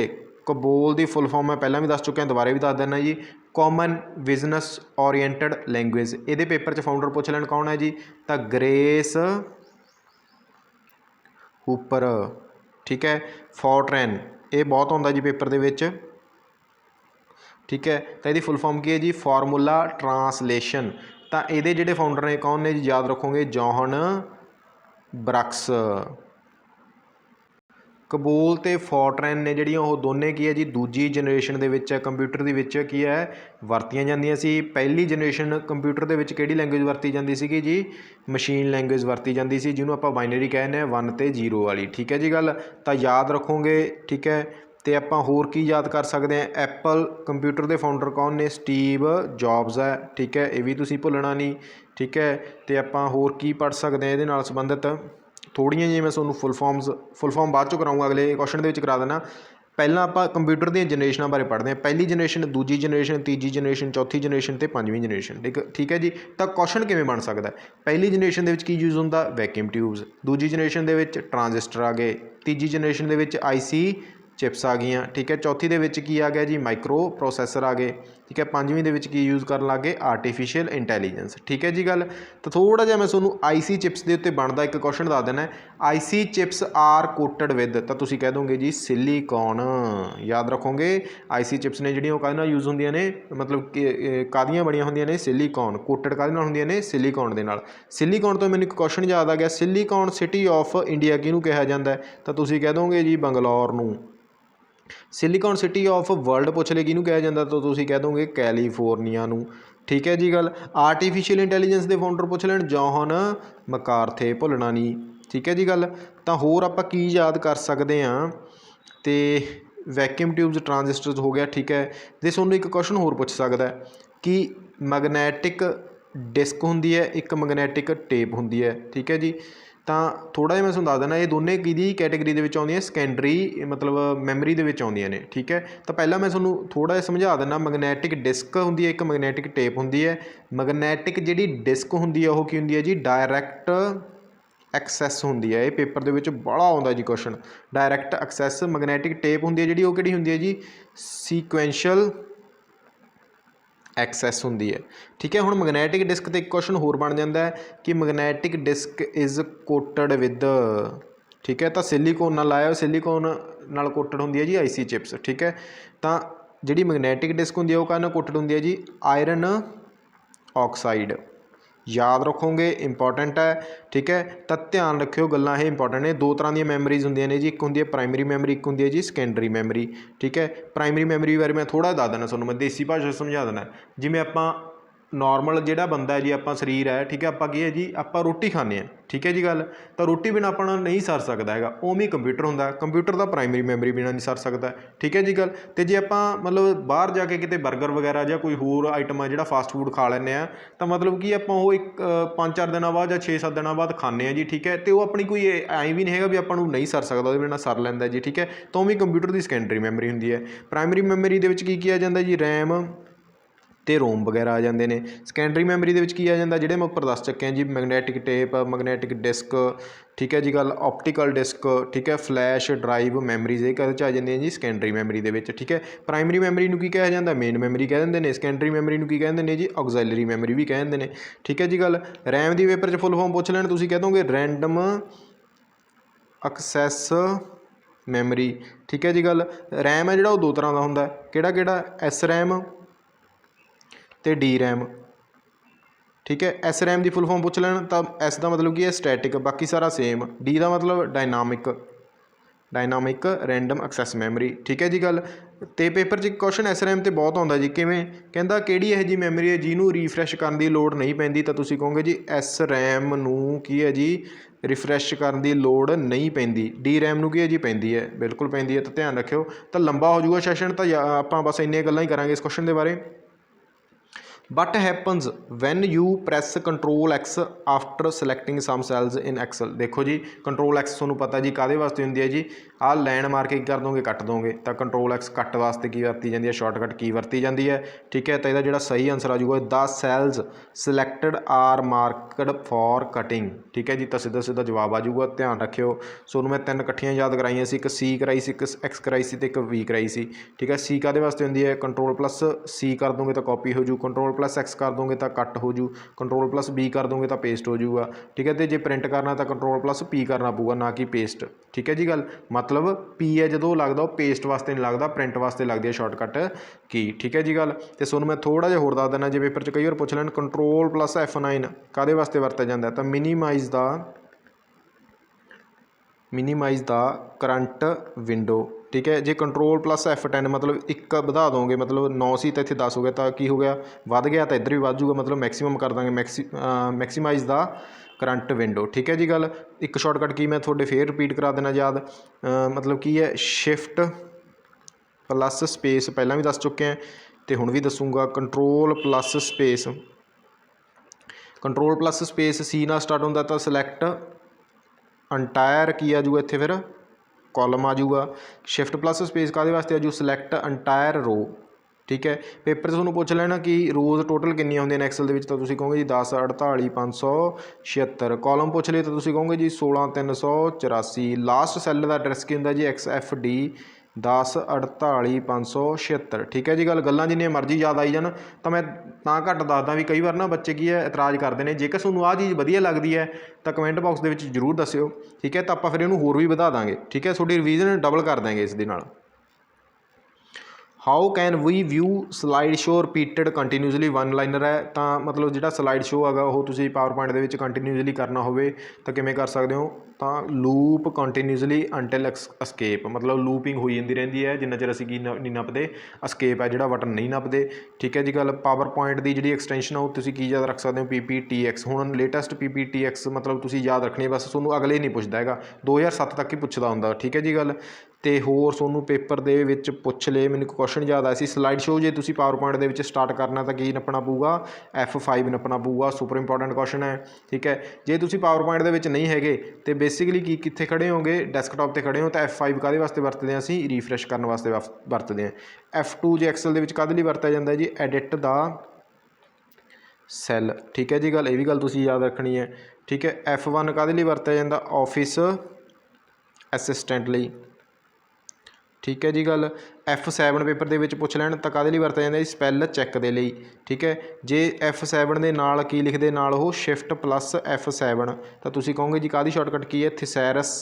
कबोल की फुल फॉर्म मैं पहला भी दस चुकिया, दोबारा भी दस देना जी, कॉमन बिजनेस ओरिएंटेड लैंगुएज। ये पेपर च फाउंडर पुछ लैण कौन है जी, तो ग्रेस हूपर। ठीक है। फॉरट्रैन, ये बहुत आता जी पेपर दे विच। ठीक है। तो यदी फुल फॉर्म की है जी फॉर्मूला ट्रांसलेशन। तो ये जोड़े फाउंडर ने कौन ने जी, याद रखोगे जॉन ब्रक्स। कबोल तो फॉरट्रैन ने जिहड़ियां वो दोने की है जी दूजी जनरेशन दे विच कंप्यूटर दे विच की है वरतियां जांदियां सी। पहली जनरेशन कंप्यूटर दे विच किहड़ी लैंगुएज वरती जाती सी जी, मशीन लैंगुएज वरती जाती सी, जिन्होंने आपां बाइनरी कहने 1 ते 0 वाली। ठीक है जी गल। तो याद रखोगे। ठीक है। तो आपां होर की याद कर सकते हैं, एप्पल कंप्यूटर के फाउंडर कौन ने, स्टीव जॉब्स है। ठीक है, ये भी तुसीं भुल्लना नहीं। ठीक है। तो आपां होर की पढ़ सकते हैं ये नाल संबंधित थोड़ियां जी, मैं तुहानूं फुल फॉर्म बाद चों कराऊंगा, अगले क्वेश्चन दे विच करा देना। पहलां आपां कंप्यूटर दी जनरेशनां बारे पढ़ते हैं, पहली जनरेशन, दूजी जनरेशन, तीजी जनरेशन, चौथी जनरेशन ते पंजवीं जनरेशन। ठीक है जी। तो क्वेश्चन किवें बन सकदा है, पहली जनरेशन दे विच की यूज़ हुंदा, वैक्यूम ट्यूब्स, दूजी जनरेशन दे विच ट्रांजिस्टर आ गए, तीजी जनरेशन दे विच IC चिप्स आ गई। ठीक है। चौथी दे विच की आ गया जी, माइक्रो प्रोसैसर आ गए। ठीक है। पंजवीं दे विच की यूज़ करन लग गए, आर्टिफिशियल इंटैलीजेंस। ठीक है जी गल। तो थोड़ा जिहा मैं तुहानूं IC चिप्स के उत्ते बनता एक क्वेश्चन दस देना है, IC chips are coated with, तो तुसीं कह दोगे जी सिलीकॉन। याद रखोगे IC चिप्स ने जिहड़ियां काहदे नाल यूज़ हुंदियां ने, मतलब काहदियां बणियां हुंदियां ने, सिलीकॉन। कोटेड काहदे नाल हुंदियां ने, सिलीकॉन दे नाल। सिलीकॉन तो मैनूं एक क्वेश्चन याद आ गया, सिलीकॉन सिटी ऑफ इंडिया किहनूं कहा जाता है, तो तुसीं कह दोगे जी बंगलौर नूं। सिलीकॉन सिटी ऑफ वर्ल्ड पुछ ले किहनूं कहा जाता, तो तुसीं कह दोगे कैलीफोरनिया नूं। ठीक है जी गल। आर्टिफिशियल इंटैलीजेंस के फाउंडर पुछ लैण जॉन मकार्थे, भुल्लना नहीं। ठीक है जी गल। तो होर आपां की याद कर सकते हैं, तो वैक्यूम ट्यूब्स, ट्रांजिस्टर्स हो गया। ठीक है। जे तुहानूं एक क्वेश्चन होर पुछ सकदा है कि मैगनैटिक डिस्क हुंदी है, एक मैगनैटिक टेप हुंदी है। ठीक है जी। तो थोड़ा जिहा मैं तुहानूं दस देना, ये दोनों किहदी कैटेगरी दे विच आउंदियां, सैकेंडरी मतलब मैमरी दे विच आउंदियां ने। ठीक है। तो पहला मैं तुहानूं थोड़ा जिहा समझा दिंदा, मैगनैटिक डिस्क हुंदी है, एक मैगनैटिक टेप हुंदी है। मैगनैटिक जिहड़ी डिस्क हुंदी है वो की हुंदी है जी, डायरैक्ट एक्सैस हुंदी है। ये पेपर दे विच बड़ा आउंदा जी question, direct access. Magnetic tape हुंदी है जिहड़ी, वो किहड़ी हुंदी है जी, सीक्वेंशियल एक्सैस हुंदी है। ठीक है। हुण मैगनैटिक डिस्क ते एक क्वेश्चन होर बन जाता है कि magnetic disc is coated with. ठीक है। तो सिलीकॉन नाल आया, सिलीकॉन नाल कोटेड हुंदी है जी IC चिप्स। ठीक है। तो जिहड़ी मैगनैटिक डिस्क हुंदी है वो काहदे नाल कोटेड हुंदी है जी, आयरन ऑक्साइड। याद रखोगे, इंपॉर्टेंट है। ठीक है। तो ध्यान रखियो, गल्लां ये इंपॉर्टेंट ने। दो तरह दी मैमरीज होंदियां ने जी, एक होंदी है प्राइमरी मैमरी, एक होंदी है जी सैकेंडरी मैमरी। ठीक है। प्राइमरी मैमरी बारे मैं थोड़ा दस देना तुहानूं, मैं देसी भाषा समझा देना। जिवें आपां नॉर्मल जिहड़ा बंदा है जी आपां शरीर है ठीक है आपां की है जी आपां रोटी खाने हैं ठीक है जी गल तो रोटी बिना अपना नहीं सर सकता है उवें कंप्यूटर हुंदा कंप्यूटर का प्राइमरी मैमरी बिना नहीं सर सकता ठीक है जी गल तो जे आपां मतलब बाहर जाके किते बर्गर वगैरह या कोई होर आइटम है जिहड़ा फास्ट फूड खा लैंदे आ तो मतलब कि आपां वो एक 5-4 दिनों बाद या 6-7 दिनों बाद खाने हैं जी ठीक है तो वो अपनी कोई ऐ भी नहीं है भी आपां नूं नहीं सर सकता उहदे बिना सर लैंदा जी ठीक है तो उवें कंप्यूटर की सैकेंडरी मैमरी हुंदी है प्राइमरी मैमरी दे विच की किया जाता जी रैम ਤੇ ਰੋਮ ਵਗੈਰਾ ਆ ਜਾਂਦੇ ਨੇ ਸੈਕੰਡਰੀ ਮੈਮਰੀ ਦੇ ਵਿੱਚ ਕੀ ਆ ਜਾਂਦਾ ਜਿਹੜੇ ਮੈਂ ਉੱਪਰ ਦੱਸ ਚੁੱਕਿਆ ਜੀ ਮੈਗਨੈਟਿਕ ਟੇਪ ਮੈਗਨੈਟਿਕ ਡਿਸਕ ਠੀਕ ਹੈ ਜੀ ਗੱਲ ਆਪਟੀਕਲ ਡਿਸਕ ਠੀਕ ਹੈ ਫਲੈਸ਼ ਡਰਾਈਵ ਮੈਮਰੀਜ਼ ਇਹ ਕਦੇ 'ਚ ਆ ਜਾਂਦੀਆਂ ਜੀ ਸੈਕੰਡਰੀ ਮੈਮਰੀ ਦੇ ਵਿੱਚ ਠੀਕ ਹੈ ਪ੍ਰਾਇਮਰੀ ਮੈਮਰੀ ਨੂੰ ਕੀ ਕਿਹਾ ਜਾਂਦਾ ਮੇਨ ਮੈਮਰੀ ਕਹਿ ਦਿੰਦੇ ਨੇ ਸੈਕੰਡਰੀ ਮੈਮਰੀ ਨੂੰ ਕੀ ਕਹਿੰਦੇ ਨੇ ਜੀ ਆਕਜ਼ੈਲਰੀ ਮੈਮਰੀ ਵੀ ਕਹਿ ਦਿੰਦੇ ਨੇ ਠੀਕ ਹੈ ਜੀ ਗੱਲ ਰੈਮ ਦੀ ਪੇਪਰ 'ਚ ਫੁੱਲ ਫਾਰਮ ਪੁੱਛ ਲੈਣ ਤੁਸੀਂ ਕਹਿ ਦੋਗੇ ਰੈਂਡਮ ਐਕਸੈਸ ਮੈਮਰੀ ਠੀਕ ਹੈ ਜੀ ਗੱਲ ਰੈਮ ਹੈ ਜਿਹੜਾ ਉਹ ਦੋ ਤਰ੍ਹਾਂ ਦਾ ਹੁੰਦਾ ਕਿਹੜਾ ਕਿਹੜਾ ਐਸ ਰੈਮ ਤੇ ਡੀ ਰੈਮ ठीक है एस रैम की फुल फॉर्म पूछ लैन तो एस का मतलब की है स्टैटिक बाकी सारा सेम डी का मतलब डायनामिक रैंडम एक्सैस मैमरी ठीक है जी गल तो पेपर च क्वेश्चन एस रैम तो बहुत आता जी किवें कहता किहड़ी यह जी मैमरी है जिन्हों रिफ्रैश करने की लोड़ नहीं पैंदी तो तुसीं कहोगे जी एस रैम नूं की है जी रिफ्रैश करने की लोड़ नहीं पैंदी डी रैम नूं की है जी पैंदी है बिल्कुल पैंदी है तो ध्यान रखियो तो लंबा हो जाऊगा सैशन तो आपां बस इन्नियां गल्लां ही करांगे इस क्वेश्चन के बारे What happens when you press Ctrl X after selecting some cells in Excel देखो जी Ctrl X तुहानूं पता जी काहदे वास्ते हुंदी है जी आ लैन मार के कर दोगे कट दोगे तो Ctrl X कट वास्ते की वरती जाती है शॉर्टकट की वरती जाती है ठीक है तो यदा जिहड़ा सही आंसर आ जाऊगा the cells selected are marked for cutting ठीक है जी तो सीधा सीधा जवाब आ जाऊगा ध्यान रखियो सोनू मैं 3 इकट्ठियां याद कराइयां सी एक सी कराई सी एक एक्स कराई सी तो एक वी कराई सी ठीक है सी काहदे वास्ते हुंदी है Ctrl+C कर दोगे तो कॉपी हो जू Ctrl+X कर दोगे तो कट हो जू Ctrl+B कर दोगे तो पेस्ट हो जाऊगा ठीक है तो जे प्रिंट करना तो Ctrl+P करना पऊगा ना कि पेस्ट ठीक है जी गल मतलब P है जो लगता वो पेस्ट वास्ते नहीं लगता प्रिंट वास्ते लगती है शॉर्टकट की ठीक है जी गल तो सोनू मैं थोड़ा जिहा होर दस देना जे पेपर च कई बार पुछ लैन Ctrl+F9 काहदे वास्ते वरत्या जाता है तो मिनीमाइज़ द करंट विंडो ठीक है जे Ctrl+F10 मतलब एक बढ़ा दोगे मतलब 9 सी तो इतने 10 हो गया तो की हो गया वध गया तो इधर भी वध जूगा मतलब मैक्सीमम कर देंगे मैक्सीमाइज़ द करंट विंडो ठीक है जी गल एक शॉर्टकट की मैं थोड़े फिर रिपीट करा देना याद मतलब की है शिफ्ट प्लस स्पेस पहला भी दस चुके हैं तो हुण भी दसूँगा Ctrl+स्पेस सी ना स्टार्ट होंदा तो सिलैक्ट अंटायर की आ जूगा इत्थे फिर कॉलम आ जूगा शिफ्ट प्लस स्पेस काहदे वास्ते आ जू सिलैक्ट अंटायर रो ठीक है पेपर तुहानूं पुछ लेना कि रोज़ टोटल कितनियां होंदियां ने एक्सल दे विच तो तुसीं कहोगे जी 10 48 576 कॉलम पुछ लिए तो तुसीं कहोगे जी 16 384 लास्ट सैल का एड्रैस की हुंदा जी XFD 10 48 576 ठीक है जी गल्लां जिन्नियां मर्जी याद आई जान तो मैं घट दसदा भी कई बार ना बच्चे की है इतराज़ करते हैं जेकर तुहानूं आ चीज़ वधिया लगती है तो कमेंट बॉक्स के जरूर दस्सिओ ठीक है तो आपां फिर इहनूं होर भी वधा देंगे ठीक है थोड़ी रिवीजन डबल कर देंगे इस दे नाल how can we view slide show repeated continuously one liner है तो मतलब जो स्लाइड शो है वो तुम पावर पॉइंट के कंटीन्यूसली करना हो तो किमें कर सकते हो तो लूप कंटीन्यूसली अंटिल अस्केप मतलब लूपिंग हुई जाती रही है जिन्ना चਿਰ ਅਸੀਂ की नहीं नपते अस्केप है जो बटन नहीं नपते ठीक है जी गल पावर पॉइंट की जी एक्सटेंशन है वो तुम की याद रख सकते हो PPTX हुण लेटेस्ट PPTX मतलब तुम याद रखनी है बस तुहानूं अगले नहीं पुछदा हैगा 2007 तक ही पुछदा हुंदा ठीक है जी गल तो होर तुहानूं पेपर दे विच पुछ ले मैनूं क्वेश्चन याद आया सी स्लाइड शो जे तुसीं power point they which start करना तो की नपना पऊगा F5 नपना पऊगा सुपर इंपॉर्टेंट क्वेश्चन है ठीक है जे तुसीं पावर पॉइंट दे विच नहीं हैगे तो बेसिकली की कित्थे खड़े होगे डैस्कटॉप ते खड़े हो तो F5 काहदे वास्ते वरतदे असीं रिफ्रैश करने वास्ते वरतदे हैं F2 जे एक्सल दे विच काहदे लई वरतिया जांदा जी एडिट द सैल ठीक है जी गल ये भी गल तुसीं याद रखनी है ठीक है F1 काहदे लई वरतिया जांदा ऑफिस असिस्टेंट लई ठीक है जी गल F7 पेपर दे विच पुछ लैण तां काहदे लई वरतिया जांदा जी स्पैल चैक दे लई ठीक है जे F7 दे नाल की लिखदे नाल ओह शिफ्ट प्लस F7 तो तुसीं कहोगे जी काहदी शॉर्टकट की है थिसैरस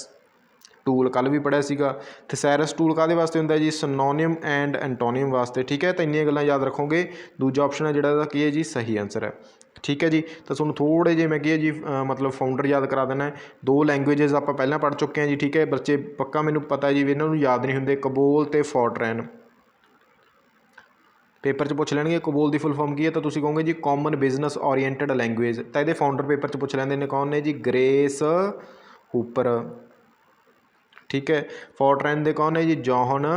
टूल कल भी पढ़िया सीगा थिसैरस टूल काहदे वास्ते हुंदा जी सिनोनिम एंड एंटोनियम वास्ते ठीक है तो इन्नियां गल्लां याद रखोगे दूजा ऑप्शन है जिहड़ा की है जी सही आंसर है ठीक है जी तो तुहानूं थोड़े जे मैं जी मतलब फाउंडर याद करा देना है 2 लैंगुएजेस आप पहलां पढ़ चुके हैं जी ठीक है बच्चे पक्का मैनूं पता है जी इन्हां नूं याद नहीं हुंदे कबोल ते फॉर्ट्रैन पेपर च पूछ लैणगे कोबोल की फुल फॉर्म की है, तो तुसीं कहोगे जी कॉमन बिजनस ओरीएंटेड लैंगुएज। तो ये फाउंडर पेपर च पूछ लैंदे ने, कौन ने जी, ग्रेस हूपर। ठीक है, फोर्ट्रेन दे कौन है जी, जॉन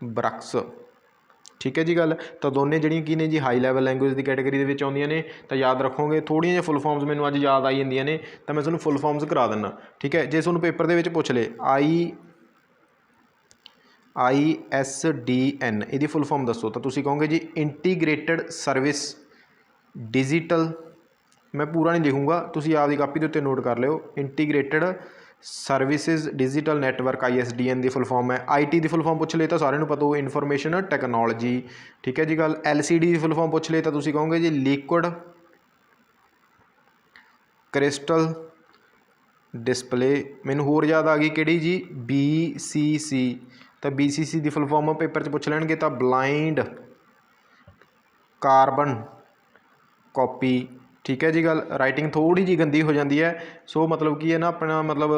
ब्रक्स। ठीक है जी गल। तो दोनों जड़ियाँ की ने जी हाई लैवल लैंगुएज की कैटेगरी के आउंदियां ने। तो याद रखोगे, थोड़ियां जी फुल फॉर्म्स मैनूं अज याद आई जांदियां ने, तो मैं तुहानूं फुल फॉर्म्स करा दिना। ठीक है, जे तुहानूं पेपर दे विच पुछ ले ISDN ਇਹਦੀ फुल फॉर्म दसो, तो तुसीं कहोगे जी इंटीग्रेटेड सर्विस डिजिटल। मैं पूरा नहीं लिखूँगा, तुसीं आपदी कापी के उत्ते नोट कर लिओ। Integrated services digital network ISDN की फुल फॉर्म है। IT की फुल फॉर्म पूछ ले तो सारिਆਂ ਨੂੰ पता हो, इन्फॉर्मेशन टैक्नोलॉजी। ठीक है जी गल। LCD की फुल फॉर्म पूछ ले तो तुसीं कहोगे जी लिक्विड क्रिस्टल डिस्पले। मैनूं होर याद आ गई किहड़ी जी, BCC। तो BCC की फुल फॉर्म पेपर च पूछ लैणगे, तो ब्लाइंड कार्बन कॉपी। ठीक है जी गल। राइटिंग थोड़ी जी गंदी हो जाती है, सो मतलब कि है ना अपना मतलब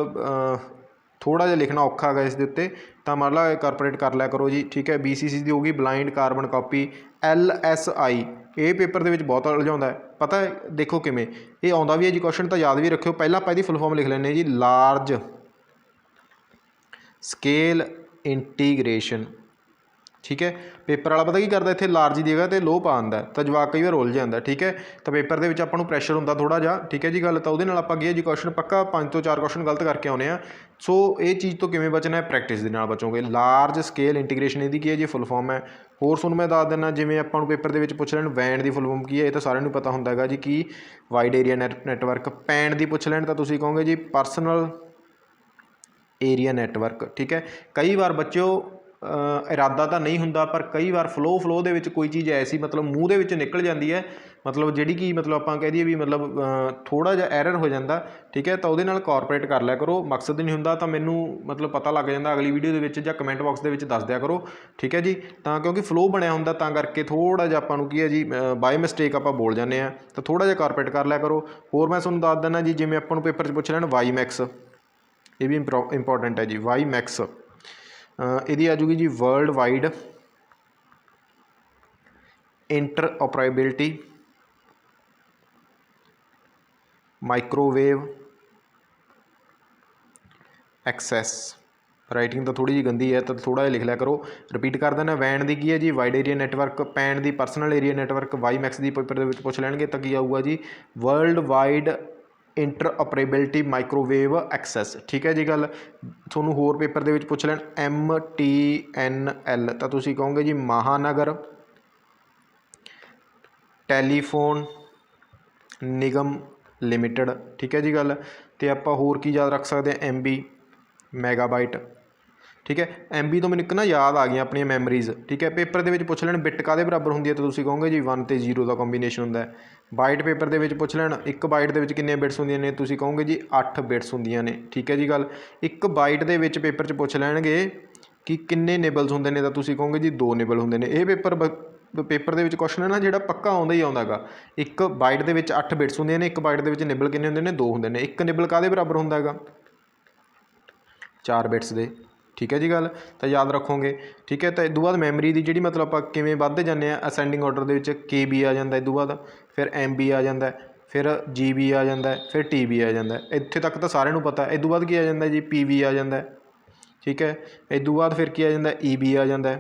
थोड़ा जिहा लिखना औखा है इस दे उत्ते, तो मतलब कारपोरेट कर लिया करो जी। ठीक है, BCC की होगी ब्लाइंड कार्बन कॉपी। LSI ये पेपर के बहुत उलझाउंदा है, पता है देखो किवें ये आउंदा भी है जी क्वेश्चन, तो याद भी रखियो। पहला आपां इहदी फुल फॉर्म लिख लैंदे जी, लार्ज स्केल इंटीग्रेशन। ठीक है, पेपर वाला पता की करता, इत्थे लार्ज की जगह तो लो पा आंदा, तो जवाक कई बार उलझ जाता। ठीक है, तो पेपर के आपां नूं प्रैशर होंदा थोड़ा जिहा। ठीक है जी गल। तो उहदे नाल आपां जी क्वेश्चन पक्का 5 तो 4 क्वेश्चन गलत करके आउने आ। सो ये चीज़ तो किवें बचना है, प्रैक्टिस दे नाल बचोगे। लार्ज स्केल इंटीग्रेशन इहदी की है जी फुल फॉर्म है। होर तुहानूं मैं दस दिना, जिवें आपां नूं पेपर दे विच पुछ लैण वैन की फुल फॉर्म की है, ये तो सारिਆਂ नूं पता हुंदा हैगा जी, की वाइड एरिया नैटवर्क। पैन की पुछ लैण तो तुसीं कहोगे जी पर्सनल एरिया नैटवर्क। ठीक है, कई बार बच्चों इरादा तो नहीं हुंदा, पर कई बार फ्लो दे विच कोई चीज़ ऐसी मतलब मूँह दे विच निकल जाती है, मतलब जिहड़ी कि मतलब आपां कह दईए भी मतलब थोड़ा जिहा एरर हो जाता। ठीक है, तो उहदे नाल कॉरपोरेट कर लिया करो, मकसद नहीं हुंदा। तो मैनूं मतलब पता लग जाता अगली वीडियो के विच, जां कमेंट बॉक्स के विच दस दिया करो। ठीक है जी, तो क्योंकि फ्लो बनया हुंदा, तां करके थोड़ा जिहा आपां नूं की है जी बाय मिसटेक आपां बोल जाने आ, तो थोड़ा जिहा कॉरपोरेट कर लिया करो। होर मैं तुहानूं दस दिना जी, जिवें आपां नूं पेपर च पुछ लैण वाईमैक्स, ये भी इंपॉर्टेंट है जी। वाईमैक्स ਇਹਦੀ आ जूगी जी world wide interoperability microwave access. Writing तो थोड़ी जी गंदी है, तो थोड़ा जिहा लिख लिया करो। रिपीट कर देना, वैन की है जी वाइड एरिया नैटवर्क, पैन की पर्सनल एरिया नैटवर्क, वाईमैक्स की पेपर के पुछ लैणगे तो की आऊगा जी world wide interoperability microwave access. ठीक है जी गल। थोनू होर पेपर के पुछ लैण MTNL, तो तुसीं कहोगे जी महानगर टैलीफोन निगम लिमिटेड। ठीक है जी गल। तो आपां होर की याद रख सकते हैं, MB मैगाबाइट। ठीक है, MB तो मैनूं एक ना याद आ गई अपनी मैमरीज। ठीक है, पेपर के पुछ लैण बिट काहदे बराबर होंदी है, तो तुसीं कहोगे जी 1 ते 0 का कॉम्बीनेशन हुंदा है। बाइट पेपर के पुछ लैण एक बाइट के कितने बिट्स होंदियां ने, तुसीं कहोगे जी 8 बिट्स होंदियां ने। ठीक है जी गल। एक बाइट के पेपर पुछ लैणगे कि किन्ने निबल्स होंदे ने, तो तुसीं कहोगे जी 2 निबल होंदे ने। ये पेपर के क्वेश्चन है ना जिहड़ा पक्का आउंदा ही आउंदा गा। एक बाइट के 8 बिट्स होंदियां ने, एक बाइट के निबल किन्ने होंदे ने, 2 होंदे ने। एक निबल काहदे बराबर हुंदा हैगा, 4 बिट्स दे। ठीक है जी गल। तो याद रखोगे। ठीक है, तो इदू बाद मैमरी की जी मतलब आप किवें वधदे जाने असेंडिंग ऑर्डर के KB आ जाता, इदू बाद फिर MB आ जाता, फिर GB आ जाता, फिर TB आ जाता। इत्थे तक तो सारिਆਂ ਨੂੰ पता है। इदू बाद की आ जाता जी PV आ जाता। ठीक है, इदू बाद फिर की आ जाता EB आ जाता।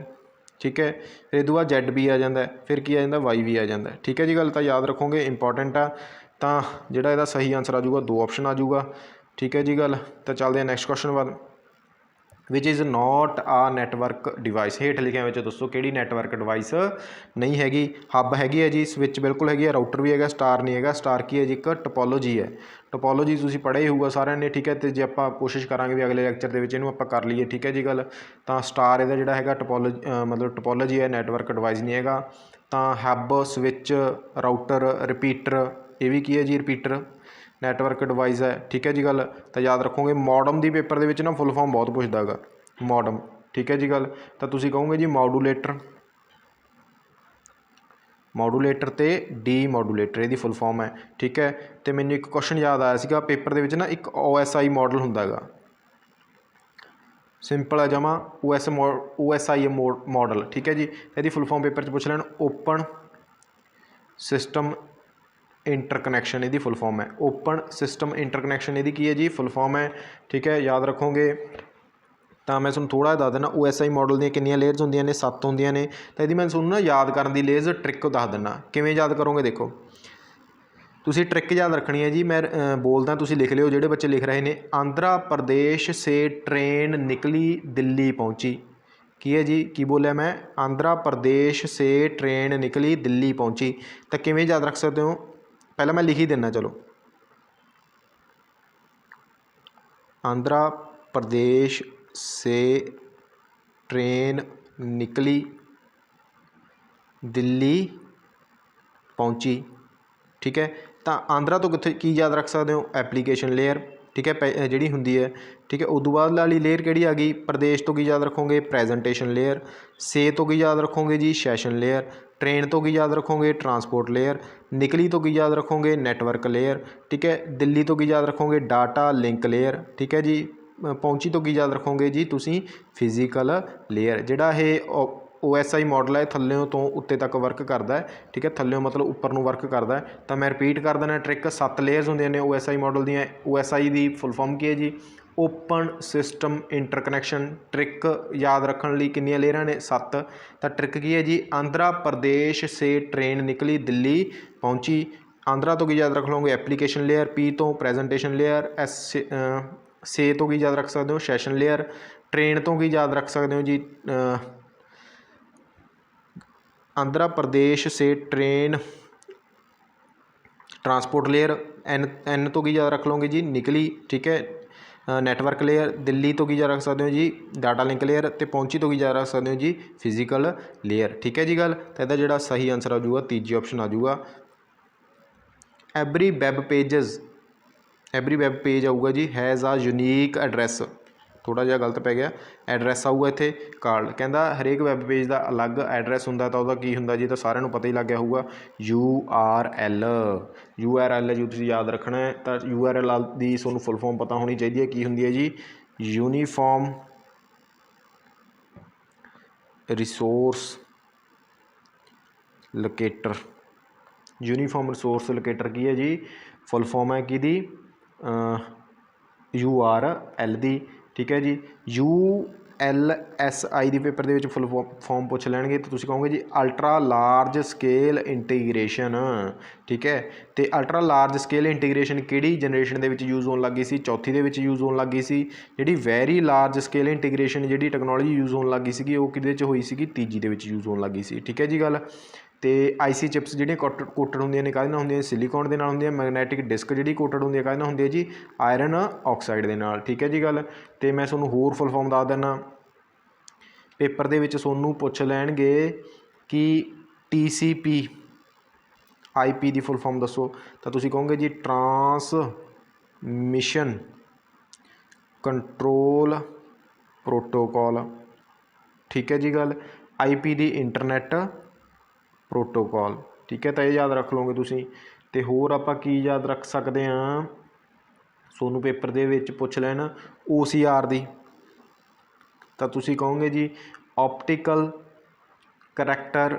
ठीक है, फिर इदू बाद ZB आ जाता, फिर की आ जाता YB आ जाता। ठीक है जी गल। तो याद रखोगे, इंपॉर्टेंट आ। तो जिहड़ा इहदा सही आंसर आ जाऊगा 2 ऑप्शन आ जाऊगा। ठीक है जी गल। तो चलते हैं नैक्सट क्वेश्चन बाद, which is not a network device. हेठ लिखिया विच दसो किहड़ी नैटवर्क डिवाइस नहीं हैगी। हब हैगी है जी, स्विच बिल्कुल हैगी है, राउटर भी है, स्टार नहीं है। स्टार की है जी, एक टोपोलॉजी है। टोपोलॉजी तुसीं पढ़िया ही होऊगा सारिਆਂ ने। ठीक है, तो जे आपां कोशिश करांगे भी अगले लैक्चर के विच इहनूं आपां कर लईए। ठीक है जी गल। तो स्टार इहदा जिहड़ा हैगा मतलब टोपोलॉजी है, नैटवर्क डिवाइस नहीं हैगा। तो हब स्विच राउटर रिपीटर, ये भी की है जी रिपीटर नैटवर्क डिवाइस है। ठीक है जी गल। तो याद रखोगे। मॉडम की पेपर के ना फुल फॉर्म बहुत पुछदा हैगा, मॉडम। ठीक है जी गल। तो तुसीं कहोगे जी मॉडूलेटर, मॉडूलेटर तो डीमॉडूलेटर इसकी फुल फॉर्म है। ठीक है, तो मैनूं एक क्वेश्चन याद आया सीगा पेपर के ना, एक OSI मॉडल हुंदा हैगा, सिंपल है जमा OSI मॉडल, ठीक है जी। यदि फुल फॉर्म पेपर पूछ लैन ओपन सिस्टम इंटरकनैक्शन, यदि फुल फॉर्म है ओपन सिस्टम इंटरकनैक्शन, यदि की है जी फुल फॉर्म है, ठीक है। याद रखोगे तो मैं तुहानूं थोड़ा दस देना OSI मॉडल दी कितनी लेयर्स होंदियां ने, 7 होंदियां ने। तो यदि मैं तुहानूं ना याद करन दी लेयर्स ट्रिक दस दिना, किवें याद करोगे देखो। तुसीं ट्रिक याद रखनी है जी, मैं बोलदा तुसीं लिख लिओ जिहड़े बच्चे लिख रहे हैं। आंध्रा प्रदेश से ट्रेन निकली दिल्ली पहुँची, की है जी, की बोलिया मैं, आंध्रा प्रदेश से ट्रेन निकली दिल्ली पहुँची। तो किवें याद रख सकते हो, पहले मैं लिख ही देना, चलो। आंध्रा प्रदेश से ट्रेन निकली दिल्ली पहुँची, ठीक है। तो आंध्रा तो कित्थे की याद रख सकते हो, एप्लीकेशन लेयर, ठीक है, जिहड़ी हुंदी है, ठीक है। उदों बाद वाली लेयर किहड़ी आ गई, प्रदेश तो की याद रखोगे, प्रेजेंटेशन लेयर। से तो की याद रखोगे जी, सैशन लेयर। ट्रेन तो की याद रखोगे, ट्रांसपोर्ट लेयर। निकली तो की याद रखोगे, नैटवर्क लेयर, ठीक है। दिल्ली तो की याद रखोगे, डाटा लिंक लेयर, ठीक है जी। पहुँची तो की याद रखोगे जी तुसीं, फिजिकल लेयर। जिहड़ा ये OSI मॉडल है थल्लों तो उत्ते तक वर्क करता है, ठीक है। थल्लों मतलब उपर नूं वर्क करता है। तो मैं रिपीट कर देना ट्रिक, 7 लेयर्स होंदियां ने OSI मॉडल दियां। OSI दी फुल फॉर्म की है जी, ओपन सिस्टम इंटरकनैक्शन। ट्रिक याद रखने लई कितनियां लेयरां ने, 7। तो ट्रिक की है जी, आंध्रा प्रदेश से ट्रेन निकली दिल्ली पहुँची। आंध्रा तो की याद रख लोगे, एप्लीकेशन लेयर। P तो प्रेजेंटेशन लेयर। से तो की याद रख सकते हो, सैशन लेयर। ट्रेन तो की याद रख सकते हो जी, आंध्रा प्रदेश से ट्रेन ट्रांसपोर्ट लेयर। एन तो की याद रख लोगे जी, निकली, ठीक है, नैटवर्क लेयर। दिल्ली तो की याद रख सकते हो जी, डाटा लिंक लेयर। तो पहुँची तो की याद रख सकते हो जी, फिजिकल लेयर, ठीक है जी गल। तो यदा जो सही आंसर आ जाऊगा, तीजी ऑप्शन आ जाऊगा, एवरी वैब पेज आऊगा जी, हैज़ आ यूनीक एड्रैस। थोड़ा जिहा गलत पै गया, एड्रैस आऊगा इत्थे कार्ड। कहता हरेक वैब पेज का अलग एड्रैस होंदा, तो वह की होंदा जी, तो सारिਆਂ ਨੂੰ पता ही लग गया होगा, URL जो तुसीं याद रखना है। तो URL की तुहानूं फुल फॉर्म पता होनी चाहिए, की होंदी है जी, uniform resource locator. Uniform resource locator की है जी, फुल फॉर्म है कि URL दी, ठीक है जी। ULSI दी पेपर दे विच फुल फॉर्म पूछ लैणगे, तो तुसीं कहोगे जी अल्ट्रा लार्ज स्केल इंटीग्रेशन, ठीक है। तो अल्ट्रा लार्ज स्केल इंटीग्रेशन किहड़ी जनरेशन दे विच यूज़ होण लग गई सी, चौथी दे विच यूज़ होण लग गई सी। जिहड़ी वैरी लार्ज स्केल इंटीग्रेशन जिहड़ी टैक्नोलॉजी यूज़ होण लग गई सी, वो किहदे च होई सी, तीजी दे विच यूज़ होण लग गई सी, ठीक है जी गल। तो IC चिप्स जिहड़ियां कोटड होंदियां ने काहदे नाल होंदियां, सिलिकॉन दे नाल होंदियां। मैगनैटिक डिस्क जिहड़ी कोटड होंदी है काहदे नाल होंदी है जी, आयरन ऑक्साइड दे नाल, ठीक है जी गल। तो मैं तुहानूं होर फुल फॉर्म दस दिना, पेपर दे विच तुहानूं पुछ लैणगे कि TCP IP दी फुल फॉर्म दसो। तो तुसीं कहोगे जी ट्रांसमिशन कंट्रोल प्रोटोकॉल, ठीक है जी गल। IP दी इंटरनैट प्रोटोकॉल, ठीक है। तो ये याद रख लोगे तुसीं। तो होर आपां की याद रख सकते हैं, सोनू पेपर दे विच पुछ लैन OCR दी। तो तुसीं कहोगे जी ऑप्टिकल करैक्टर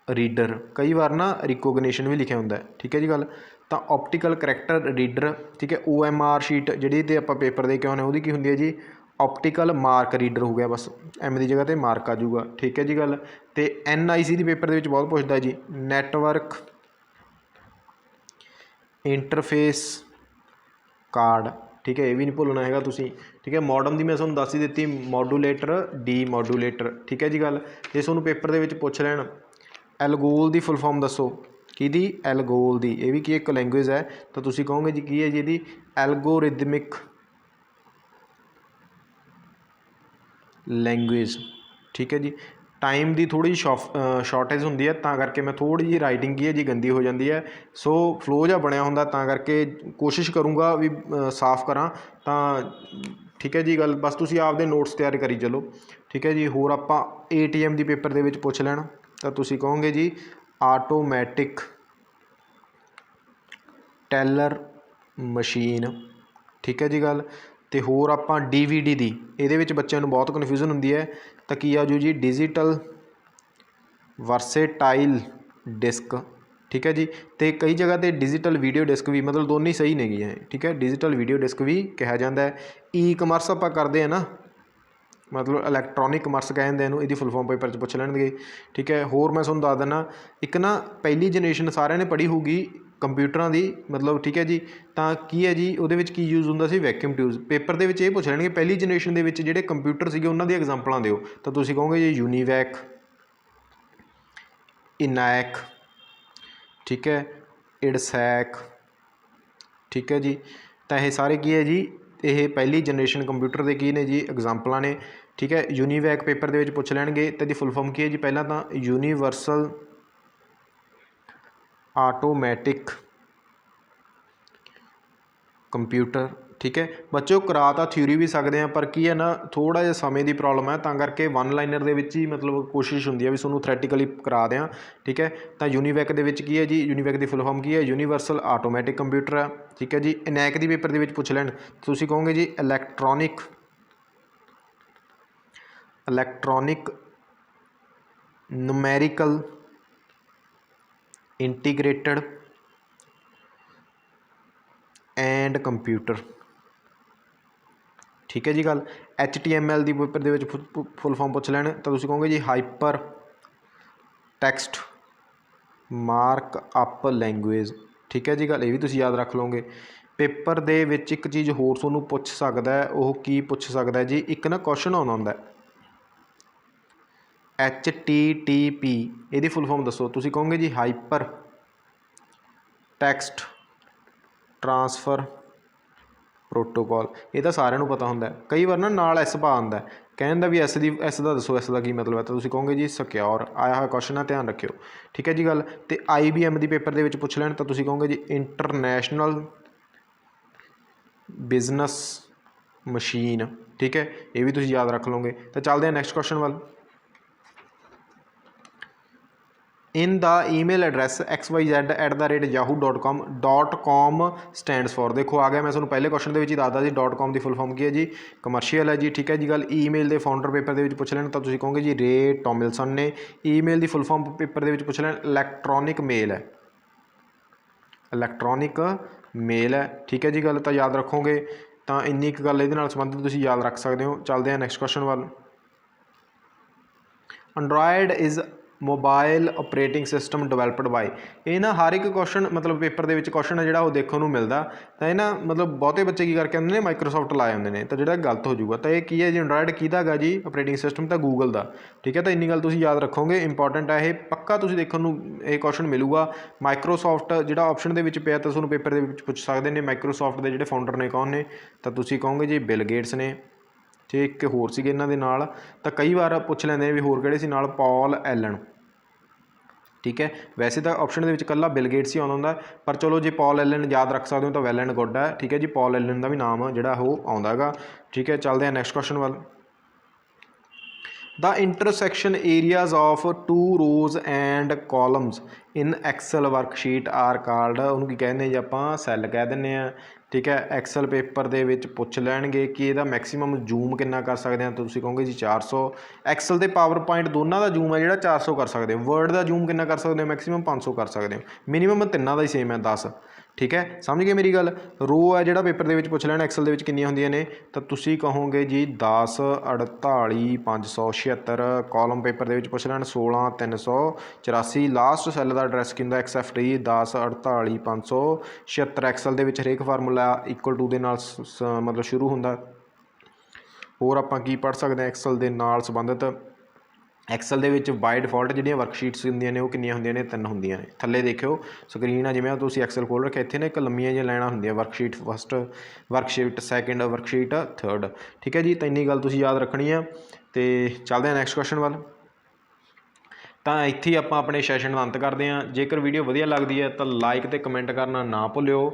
रीडर। कई बार ना रिकोगनीशन भी लिखा होंदा है, ठीक है जी गल। तो ऑप्टिकल करैक्टर रीडर, ठीक है। OMR शीट जिहड़ी ते आपां पेपर दे के आउने, उहदी की हुंदी है जी, ऑप्टिकल मार्क रीडर हो गया, बस M की जगह पर मार्क आ जाऊगा, ठीक है जी गल। तो NIC दी पेपर दे विच बहुत पुछदा है जी, नैटवर्क इंटरफेस कार्ड, ठीक है। ये भी नहीं भुलना है तुसीं, ठीक है। मॉडम की मैं तुहानूं दस ही दी, मॉडूलेटर डीमॉडूलेटर, ठीक है जी गल। जे तुहानूं पेपर दे विच पुछ लैण एलगोल की फुल फॉर्म दसो, कि एलगोल की, ये भी की एक लैंगुएज है। तो तुसीं कहोगे जी की है जी, ਇਹਦੀ एल्गोरिदमिक लैंगुएज, ठीक है जी। टाइम की थोड़ी शॉर्टेज होंदी है, तां करके मैं थोड़ी जी राइटिंग की है जी गंदी हो जाती है। सो फ्लो जिहा बनया होंदा, तां करके कोशिश करूँगा भी साफ करा, ठीक है जी गल। बस तुसीं आपदे नोट्स तैयार करी चलो, ठीक है जी। होर आपां ATM की पेपर दे विच पुछ लैण, तो तुसीं कहोगे जी आटोमैटिक टैलर मशीन, ठीक है जी गल। ਤੇ ਹੋਰ ਆਪਾਂ DVD ਦੀ, ਇਹਦੇ ਵਿੱਚ ਬੱਚਿਆਂ ਨੂੰ ਬਹੁਤ ਕਨਫਿਊਜ਼ਨ ਹੁੰਦੀ ਹੈ, ਤਾਂ ਕੀ ਆ ਜੂ ਜੀ ਡਿਜੀਟਲ ਵਰਸੇਟਾਈਲ ਡਿਸਕ, ਠੀਕ ਹੈ ਜੀ। ਤੇ ਕਈ ਜਗ੍ਹਾ 'ਤੇ ਡਿਜੀਟਲ ਵੀਡੀਓ ਡਿਸਕ ਵੀ, ਮਤਲਬ ਦੋਨੇ ਸਹੀ ਨੇਗੀਆਂ, ਠੀਕ ਹੈ। ਡਿਜੀਟਲ ਵੀਡੀਓ ਡਿਸਕ ਵੀ ਕਿਹਾ ਜਾਂਦਾ ਹੈ। ਈ ਕਮਰਸ ਆਪਾਂ ਕਰਦੇ ਹਾਂ ਨਾ, ਮਤਲਬ ਇਲੈਕਟ੍ਰੋਨਿਕ ਕਮਰਸ ਕਹਿੰਦੇ ਇਹਨੂੰ, ਇਹਦੀ ਫੁੱਲ ਫੋਰਮ ਪੇਪਰ 'ਚ ਪੁੱਛ ਲੈਣਗੇ, ਠੀਕ ਹੈ। ਹੋਰ ਮੈਂ ਤੁਹਾਨੂੰ ਦੱਸ ਦਿੰਦਾ, ਇੱਕ ਨਾ ਪਹਿਲੀ ਜਨਰੇਸ਼ਨ ਸਾਰਿਆਂ ਨੇ ਪੜ੍ਹੀ ਹੋਊਗੀ ਕੰਪਿਊਟਰਾਂ ਦੀ, ਮਤਲਬ ਠੀਕ ਹੈ ਜੀ। ਤਾਂ ਕੀ ਹੈ ਜੀ, ਉਹਦੇ ਵਿੱਚ ਕੀ ਯੂਜ਼ ਹੁੰਦਾ ਸੀ, ਵੈਕਿਊਮ ਟਿਊਬਸ। ਪੇਪਰ ਦੇ ਵਿੱਚ ਇਹ ਪੁੱਛ ਲੈਣਗੇ ਪਹਿਲੀ ਜਨਰੇਸ਼ਨ ਦੇ ਵਿੱਚ ਜਿਹੜੇ ਕੰਪਿਊਟਰ ਸੀਗੇ ਉਹਨਾਂ ਦੀ ਐਗਜ਼ਾਮਪਲਾਂ ਦਿਓ, ਤਾਂ ਤੁਸੀਂ ਕਹੋਗੇ ਜੀ ਯੂਨੀਵੈਕ, ਇਨੈਕ, ਠੀਕ ਹੈ, ਇਡਸੈਕ, ਠੀਕ ਹੈ ਜੀ। ਤਾਂ ਇਹ ਸਾਰੇ ਕੀ ਹੈ ਜੀ, ਇਹ ਪਹਿਲੀ ਜਨਰੇਸ਼ਨ ਕੰਪਿਊਟਰ ਦੇ ਕੀ ਨੇ ਜੀ, ਐਗਜ਼ਾਮਪਲਾਂ ਨੇ, ਠੀਕ ਹੈ। ਯੂਨੀਵੈਕ ਪੇਪਰ ਦੇ ਵਿੱਚ ਪੁੱਛ ਲੈਣਗੇ, ਤਾਂ ਇਹਦੀ ਫੁੱਲ ਫੋਰਮ ਕੀ ਹੈ ਜੀ, ਪਹਿਲਾਂ ਤਾਂ ਯੂਨੀਵਰਸਲ ਆਟੋਮੈਟਿਕ ਕੰਪਿਊਟਰ, ਠੀਕ ਹੈ। ਬੱਚਿਓ ਕਰਾ ਤਾਂ ਥਿਊਰੀ ਵੀ ਸਕਦੇ ਹਾਂ, ਪਰ ਕੀ ਹੈ ਨਾ ਥੋੜ੍ਹਾ ਜਿਹਾ ਸਮੇਂ ਦੀ ਪ੍ਰੋਬਲਮ ਹੈ, ਤਾਂ ਕਰਕੇ ਵਨ ਲਾਈਨਰ ਦੇ ਵਿੱਚ ਹੀ ਮਤਲਬ ਕੋਸ਼ਿਸ਼ ਹੁੰਦੀ ਹੈ ਵੀ ਤੁਹਾਨੂੰ ਥਰੈਟੀਕਲੀ ਕਰਾ ਦਿਆਂ, ਠੀਕ ਹੈ। ਤਾਂ ਯੂਨੀਵੈਕ ਦੇ ਵਿੱਚ ਕੀ ਹੈ ਜੀ, ਯੂਨੀਵੈਕ ਦੀ ਫੁੱਲ ਫੋਰਮ ਕੀ ਹੈ, ਯੂਨੀਵਰਸਲ ਆਟੋਮੈਟਿਕ ਕੰਪਿਊਟਰ ਹੈ, ਠੀਕ ਹੈ ਜੀ। ਇਨੈਕ ਦੀ ਪੇਪਰ ਦੇ ਵਿੱਚ ਪੁੱਛ ਲੈਣ, ਤੁਸੀਂ ਕਹੋਗੇ ਜੀ electronic numerical integrated and computer, ਠੀਕ ਹੈ ਜੀ ਗੱਲ। HTML ਦੀ ਪੇਪਰ ਦੇ ਵਿੱਚ ਫੁੱਲ ਫੋਰਮ ਪੁੱਛ ਲੈਣ, ਤਾਂ ਤੁਸੀਂ ਕਹੋਗੇ ਜੀ hyper text mark up language, ਠੀਕ ਹੈ ਜੀ ਗੱਲ। ਇਹ ਵੀ ਤੁਸੀਂ ਯਾਦ ਰੱਖ ਲਓਗੇ। ਪੇਪਰ ਦੇ ਵਿੱਚ ਇੱਕ ਚੀਜ਼ ਹੋਰ ਤੁਹਾਨੂੰ ਪੁੱਛ ਸਕਦਾ, ਉਹ ਕੀ ਪੁੱਛ ਸਕਦਾ ਜੀ, ਇੱਕ ਨਾ ਕੁਐਸਚਨ ਆਉਂਦਾ ਹੁੰਦਾ HTTP, ਇਹਦੀ ਫੁੱਲ ਫੋਰਮ ਦੱਸੋ। ਤੁਸੀਂ ਕਹੋਗੇ ਜੀ ਹਾਈਪਰ ਟੈਕਸਟ ਟਰਾਂਸਫਰ ਪ੍ਰੋਟੋਕੋਲ। ਇਹ ਤਾਂ ਸਾਰਿਆਂ ਨੂੰ ਪਤਾ ਹੁੰਦਾ, ਕਈ ਵਾਰ ਨਾ ਨਾਲ ਐਸ ਪਾ ਆਉਂਦਾ, ਕਹਿੰਦਾ ਵੀ ਐਸ ਦਾ ਦੱਸੋ, ਐਸ ਦਾ ਕੀ ਮਤਲਬ ਹੈ, ਤਾਂ ਤੁਸੀਂ ਕਹੋਗੇ ਜੀ ਸਿਕਿਉਰ। ਆਇਆ ਹੋਇਆ ਕੁਐਸਚਨ ਆ, ਧਿਆਨ ਰੱਖਿਓ, ਠੀਕ ਹੈ ਜੀ ਗੱਲ। ਤੇ IBM ਦੀ ਪੇਪਰ ਦੇ ਵਿੱਚ ਪੁੱਛ ਲੈਣ, ਤਾਂ ਤੁਸੀਂ ਕਹੋਗੇ ਜੀ ਇੰਟਰਨੈਸ਼ਨਲ ਬਿਜ਼ਨਸ ਮਸ਼ੀਨ, ਠੀਕ ਹੈ। ਇਹ ਵੀ ਤੁਸੀਂ ਯਾਦ ਰੱਖ ਲਓਗੇ। ਤਾਂ ਚੱਲਦੇ ਹਾਂ ਨੈਕਸਟ ਕੁਐਸਚਨ ਵੱਲ। In the email address xyz@yahoo.com stands for. ਦੇਖੋ ਆ ਗਿਆ, ਮੈਂ ਤੁਹਾਨੂੰ ਪਹਿਲੇ ਕੁਐਸਚਨ ਦੇ ਵਿੱਚ ਹੀ ਦੱਸਦਾ ਜੀ, .com ਦੀ ਫੁੱਲ ਫੋਰਮ ਕੀ ਹੈ ਜੀ, ਕਮਰਸ਼ੀਅਲ ਹੈ ਜੀ, ਠੀਕ ਹੈ ਜੀ ਗੱਲ। ਈਮੇਲ ਦੇ ਫਾਊਂਡਰ ਪੇਪਰ ਦੇ ਵਿੱਚ ਪੁੱਛ ਲੈਣ, ਤਾਂ ਤੁਸੀਂ ਕਹੋਗੇ ਜੀ ਰੇ ਟੋਮਿਲਸਨ ਨੇ। ਈਮੇਲ ਦੀ ਫੁੱਲ ਫੋਰਮ ਪੇਪਰ ਦੇ ਵਿੱਚ ਪੁੱਛ ਲੈਣ, ਇਲੈਕਟ੍ਰੋਨਿਕ ਮੇਲ ਹੈ, ਇਲੈਕਟ੍ਰੋਨਿਕ ਮੇਲ ਹੈ, ਠੀਕ ਹੈ ਜੀ ਗੱਲ। ਤਾਂ ਯਾਦ ਰੱਖੋਗੇ, ਤਾਂ ਇੰਨੀ ਕੁ ਗੱਲ ਇਹਦੇ ਨਾਲ ਸੰਬੰਧਿਤ ਤੁਸੀਂ ਯਾਦ ਰੱਖ ਸਕਦੇ ਹੋ। ਚੱਲਦੇ ਹਾਂ ਨੈਕਸਟ ਕੁਐਸਚਨ ਵੱਲ। Android is mobile operating system developed by. ਇਹ ਨਾ ਹਰ ਇੱਕ ਕੁਐਸਚਨ ਮਤਲਬ ਪੇਪਰ ਦੇ ਵਿੱਚ ਕੁਐਸਚਨ ਹੈ ਜਿਹੜਾ ਉਹ ਦੇਖਣ ਨੂੰ ਮਿਲਦਾ, ਤਾਂ ਇਹ ਨਾ ਮਤਲਬ ਬਹੁਤੇ ਬੱਚੇ ਕੀ ਕਰਕੇ ਆਉਂਦੇ ਨੇ, ਮਾਈਕਰੋਸੋਫਟ ਲਾਏ ਹੁੰਦੇ ਨੇ, ਤਾਂ ਜਿਹੜਾ ਗਲਤ ਹੋ ਜਾਊਗਾ। ਤਾਂ ਇਹ ਕੀ ਹੈ ਜੀ, ਐਂਡਰਾਇਡ ਕਿਹਦਾ ਹੈਗਾ ਜੀ ਆਪਰੇਟਿੰਗ ਸਿਸਟਮ, ਤਾਂ ਗੂਗਲ ਦਾ, ਠੀਕ ਹੈ। ਤਾਂ ਇੰਨੀ ਗੱਲ ਤੁਸੀਂ ਯਾਦ ਰੱਖੋਗੇ, ਇੰਪੋਰਟੈਂਟ ਹੈ ਇਹ, ਪੱਕਾ ਤੁਸੀਂ ਦੇਖਣ ਨੂੰ ਇਹ ਕੁਐਸਚਨ ਮਿਲੂਗਾ। ਮਾਈਕਰੋਸੋਫਟ ਜਿਹੜਾ ਆਪਸ਼ਨ ਦੇ ਵਿੱਚ ਪਿਆ, ਤਾਂ ਤੁਹਾਨੂੰ ਪੇਪਰ ਦੇ ਵਿੱਚ ਪੁੱਛ ਸਕਦੇ ਨੇ ਮਾਈਕਰੋਸੋਫਟ ਦੇ ਜਿਹੜੇ ਫਾਊਂਡਰ ਨੇ ਕੌਣ ਨੇ, ਤਾਂ ਤੁਸੀਂ ਕਹੋਗੇ ਜੀ ਬਿਲ ਗੇਟਸ ਨੇ, ਤੇ ਇੱਕ ਹੋਰ ਸੀਗੇ ਇਹਨਾਂ ਦੇ ਨਾਲ, ਤਾਂ ਕਈ ਵਾਰ ਪੁੱਛ ਲੈਂਦੇ ਨੇ ਵੀ ਹੋਰ ਕਿਹੜੇ ਸੀ ਨਾਲ, ਪੌਲ ਐਲਨ, ਠੀਕ ਹੈ। ਵੈਸੇ ਤਾਂ ਆਪਸ਼ਨ ਦੇ ਵਿੱਚ ਇਕੱਲਾ ਬਿਲ ਗੇਟਸ ਹੀ ਆਉਂਦਾ ਹੁੰਦਾ, ਪਰ ਚਲੋ ਜੇ ਪੌਲ ਐਲਨ ਯਾਦ ਰੱਖ ਸਕਦੇ ਹੋ ਤਾਂ ਵੈਲ ਐਂਡ ਗੁੱਡ ਹੈ, ਠੀਕ ਹੈ ਜੀ। ਪੌਲ ਐਲਨ ਦਾ ਵੀ ਨਾਮ ਜਿਹੜਾ ਉਹ ਆਉਂਦਾ ਹੈਗਾ, ਠੀਕ ਹੈ। ਚੱਲਦੇ ਹਾਂ ਨੈਕਸਟ ਕੁਐਸਚਨ ਵੱਲ। The intersection areas of two rows and columns in Excel worksheet are called, ਉਹਨੂੰ ਕੀ ਕਹਿੰਦੇ ਜੀ ਆਪਾਂ, ਸੈੱਲ ਕਹਿ ਦਿੰਦੇ ਹਾਂ, ਠੀਕ ਹੈ। ਐਕਸਲ ਪੇਪਰ ਦੇ ਵਿੱਚ ਪੁੱਛ ਲੈਣਗੇ ਕਿ ਇਹਦਾ ਮੈਕਸੀਮਮ ਜ਼ੂਮ ਕਿੰਨਾ ਕਰ ਸਕਦੇ ਹਾਂ, ਤੁਸੀਂ ਕਹੋਗੇ ਜੀ 400। ਐਕਸਲ ਤੇ ਪਾਵਰ ਪੁਆਇੰਟ ਦੋਨਾਂ ਦਾ ਜ਼ੂਮ ਹੈ ਜਿਹੜਾ 400 ਕਰ ਸਕਦੇ ਹੋ। ਵਰਡ ਦਾ ਜ਼ੂਮ ਕਿੰਨਾ ਕਰ ਸਕਦੇ ਹੋ, ਮੈਕਸੀਮਮ 500 ਕਰ ਸਕਦੇ ਹੋ। ਮਿਨੀਮਮ ਤਿੰਨਾਂ ਦਾ ਹੀ ਸੇਮ ਹੈ 10, ਠੀਕ ਹੈ। ਸਮਝ ਗਏ ਮੇਰੀ ਗੱਲ। ਰੋ ਹੈ ਜਿਹੜਾ ਪੇਪਰ ਦੇ ਵਿੱਚ ਪੁੱਛ ਲੈਣ ਐਕਸਲ ਦੇ ਵਿੱਚ ਕਿੰਨੀਆਂ ਹੁੰਦੀਆਂ ਨੇ, ਤਾਂ ਤੁਸੀਂ ਕਹੋਗੇ ਜੀ 10, 48, 576। ਕਾਲਮ ਪੇਪਰ ਦੇ ਵਿੱਚ ਪੁੱਛ ਲੈਣ 16, 384। ਲਾਸਟ ਸੈੱਲ ਦਾ ਐਡਰੈਸ ਕੀ ਹੁੰਦਾ, XFT 10, 48, 576। ਐਕਸਲ ਦੇ ਵਿੱਚ ਹਰੇਕ ਫਾਰਮੂਲਾ ਇਕੁਅਲ ਟੂ ਦੇ ਨਾਲ ਮਤਲਬ ਸ਼ੁਰੂ ਹੁੰਦਾ। ਹੋਰ ਆਪਾਂ ਕੀ ਪੜ੍ਹ ਸਕਦੇ ਹਾਂ ਐਕਸਲ ਦੇ ਨਾਲ ਸੰਬੰਧਿਤ। ਐਕਸਲ ਦੇ ਵਿੱਚ ਬਾਈ ਡਿਫਾਲਟ ਜਿਹੜੀਆਂ ਵਰਕਸ਼ੀਟਸ ਹੁੰਦੀਆਂ ਨੇ ਉਹ ਕਿੰਨੀਆਂ ਹੁੰਦੀਆਂ ਨੇ, 3 ਹੁੰਦੀਆਂ ਨੇ। ਥੱਲੇ ਦੇਖਿਓ ਸਕਰੀਨ ਆ, ਜਿਵੇਂ ਤੁਸੀਂ ਐਕਸਲ ਖੋਲ੍ਹ ਰੱਖਿਆ, ਇੱਥੇ ਨਾ ਇੱਕ ਲੰਮੀਆਂ ਜਿਹੀਆਂ ਲਾਈਨਾਂ ਹੁੰਦੀਆਂ, worksheet first, worksheet second, worksheet third, ਠੀਕ ਹੈ ਜੀ। ਤਾਂ ਇੰਨੀ ਗੱਲ ਤੁਸੀਂ ਯਾਦ ਰੱਖਣੀ ਆ। ਅਤੇ ਚੱਲਦੇ ਹਾਂ ਨੈਕਸਟ ਕੁਐਸਚਨ ਵੱਲ। ਤਾਂ ਇੱਥੇ ਹੀ ਆਪਾਂ ਆਪਣੇ ਸੈਸ਼ਨ ਦਾ ਅੰਤ ਕਰਦੇ ਹਾਂ। ਜੇਕਰ ਵੀਡੀਓ ਵਧੀਆ ਲੱਗਦੀ ਹੈ ਤਾਂ ਲਾਈਕ ਅਤੇ ਕਮੈਂਟ ਕਰਨਾ ਨਾ ਭੁੱਲਿਓ।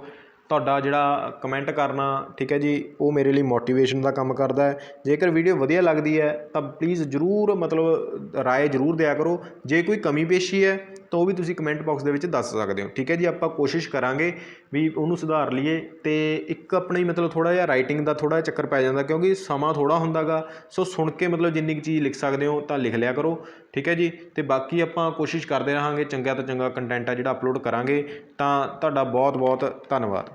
ਤੁਹਾਡਾ ਜਿਹੜਾ ਕਮੈਂਟ ਕਰਨਾ, ਠੀਕ ਹੈ ਜੀ, ਉਹ ਮੇਰੇ ਲਈ ਮੋਟੀਵੇਸ਼ਨ ਦਾ ਕੰਮ ਕਰਦਾ ਹੈ। ਜੇਕਰ ਵੀਡੀਓ ਵਧੀਆ ਲੱਗਦੀ ਹੈ ਤਾਂ ਪਲੀਜ਼ ਜ਼ਰੂਰ ਮਤਲਬ ਰਾਏ ਜ਼ਰੂਰ ਦਿਆ ਕਰੋ। ਜੇ ਕੋਈ ਕਮੀ ਪੇਸ਼ੀ ਹੈ ਤਾਂ ਉਹ ਵੀ ਤੁਸੀਂ ਕਮੈਂਟ ਬਾਕਸ ਦੇ ਵਿੱਚ ਦੱਸ ਸਕਦੇ ਹੋ। ਠੀਕ ਹੈ ਜੀ, ਆਪਾਂ ਕੋਸ਼ਿਸ਼ ਕਰਾਂਗੇ ਵੀ ਉਹਨੂੰ ਸੁਧਾਰ ਲਈਏ। ਅਤੇ ਇੱਕ ਆਪਣੀ ਮਤਲਬ ਥੋੜ੍ਹਾ ਜਿਹਾ ਰਾਈਟਿੰਗ ਦਾ ਥੋੜ੍ਹਾ ਜਿਹਾ ਚੱਕਰ ਪੈ ਜਾਂਦਾ, ਕਿਉਂਕਿ ਸਮਾਂ ਥੋੜ੍ਹਾ ਹੁੰਦਾ ਗਾ। ਸੋ ਸੁਣ ਕੇ ਮਤਲਬ ਜਿੰਨੀ ਕੁ ਚੀਜ਼ ਲਿਖ ਸਕਦੇ ਹੋ ਤਾਂ ਲਿਖ ਲਿਆ ਕਰੋ। ਠੀਕ ਹੈ ਜੀ, ਅਤੇ ਬਾਕੀ ਆਪਾਂ ਕੋਸ਼ਿਸ਼ ਕਰਦੇ ਰਹਾਂਗੇ ਚੰਗਾ ਤੋਂ ਚੰਗਾ ਕੰਟੈਂਟ ਆ ਜਿਹੜਾ ਅਪਲੋਡ ਕਰਾਂਗੇ। ਤਾਂ ਤੁਹਾਡਾ ਬਹੁਤ ਬਹੁਤ ਧੰਨਵਾਦ।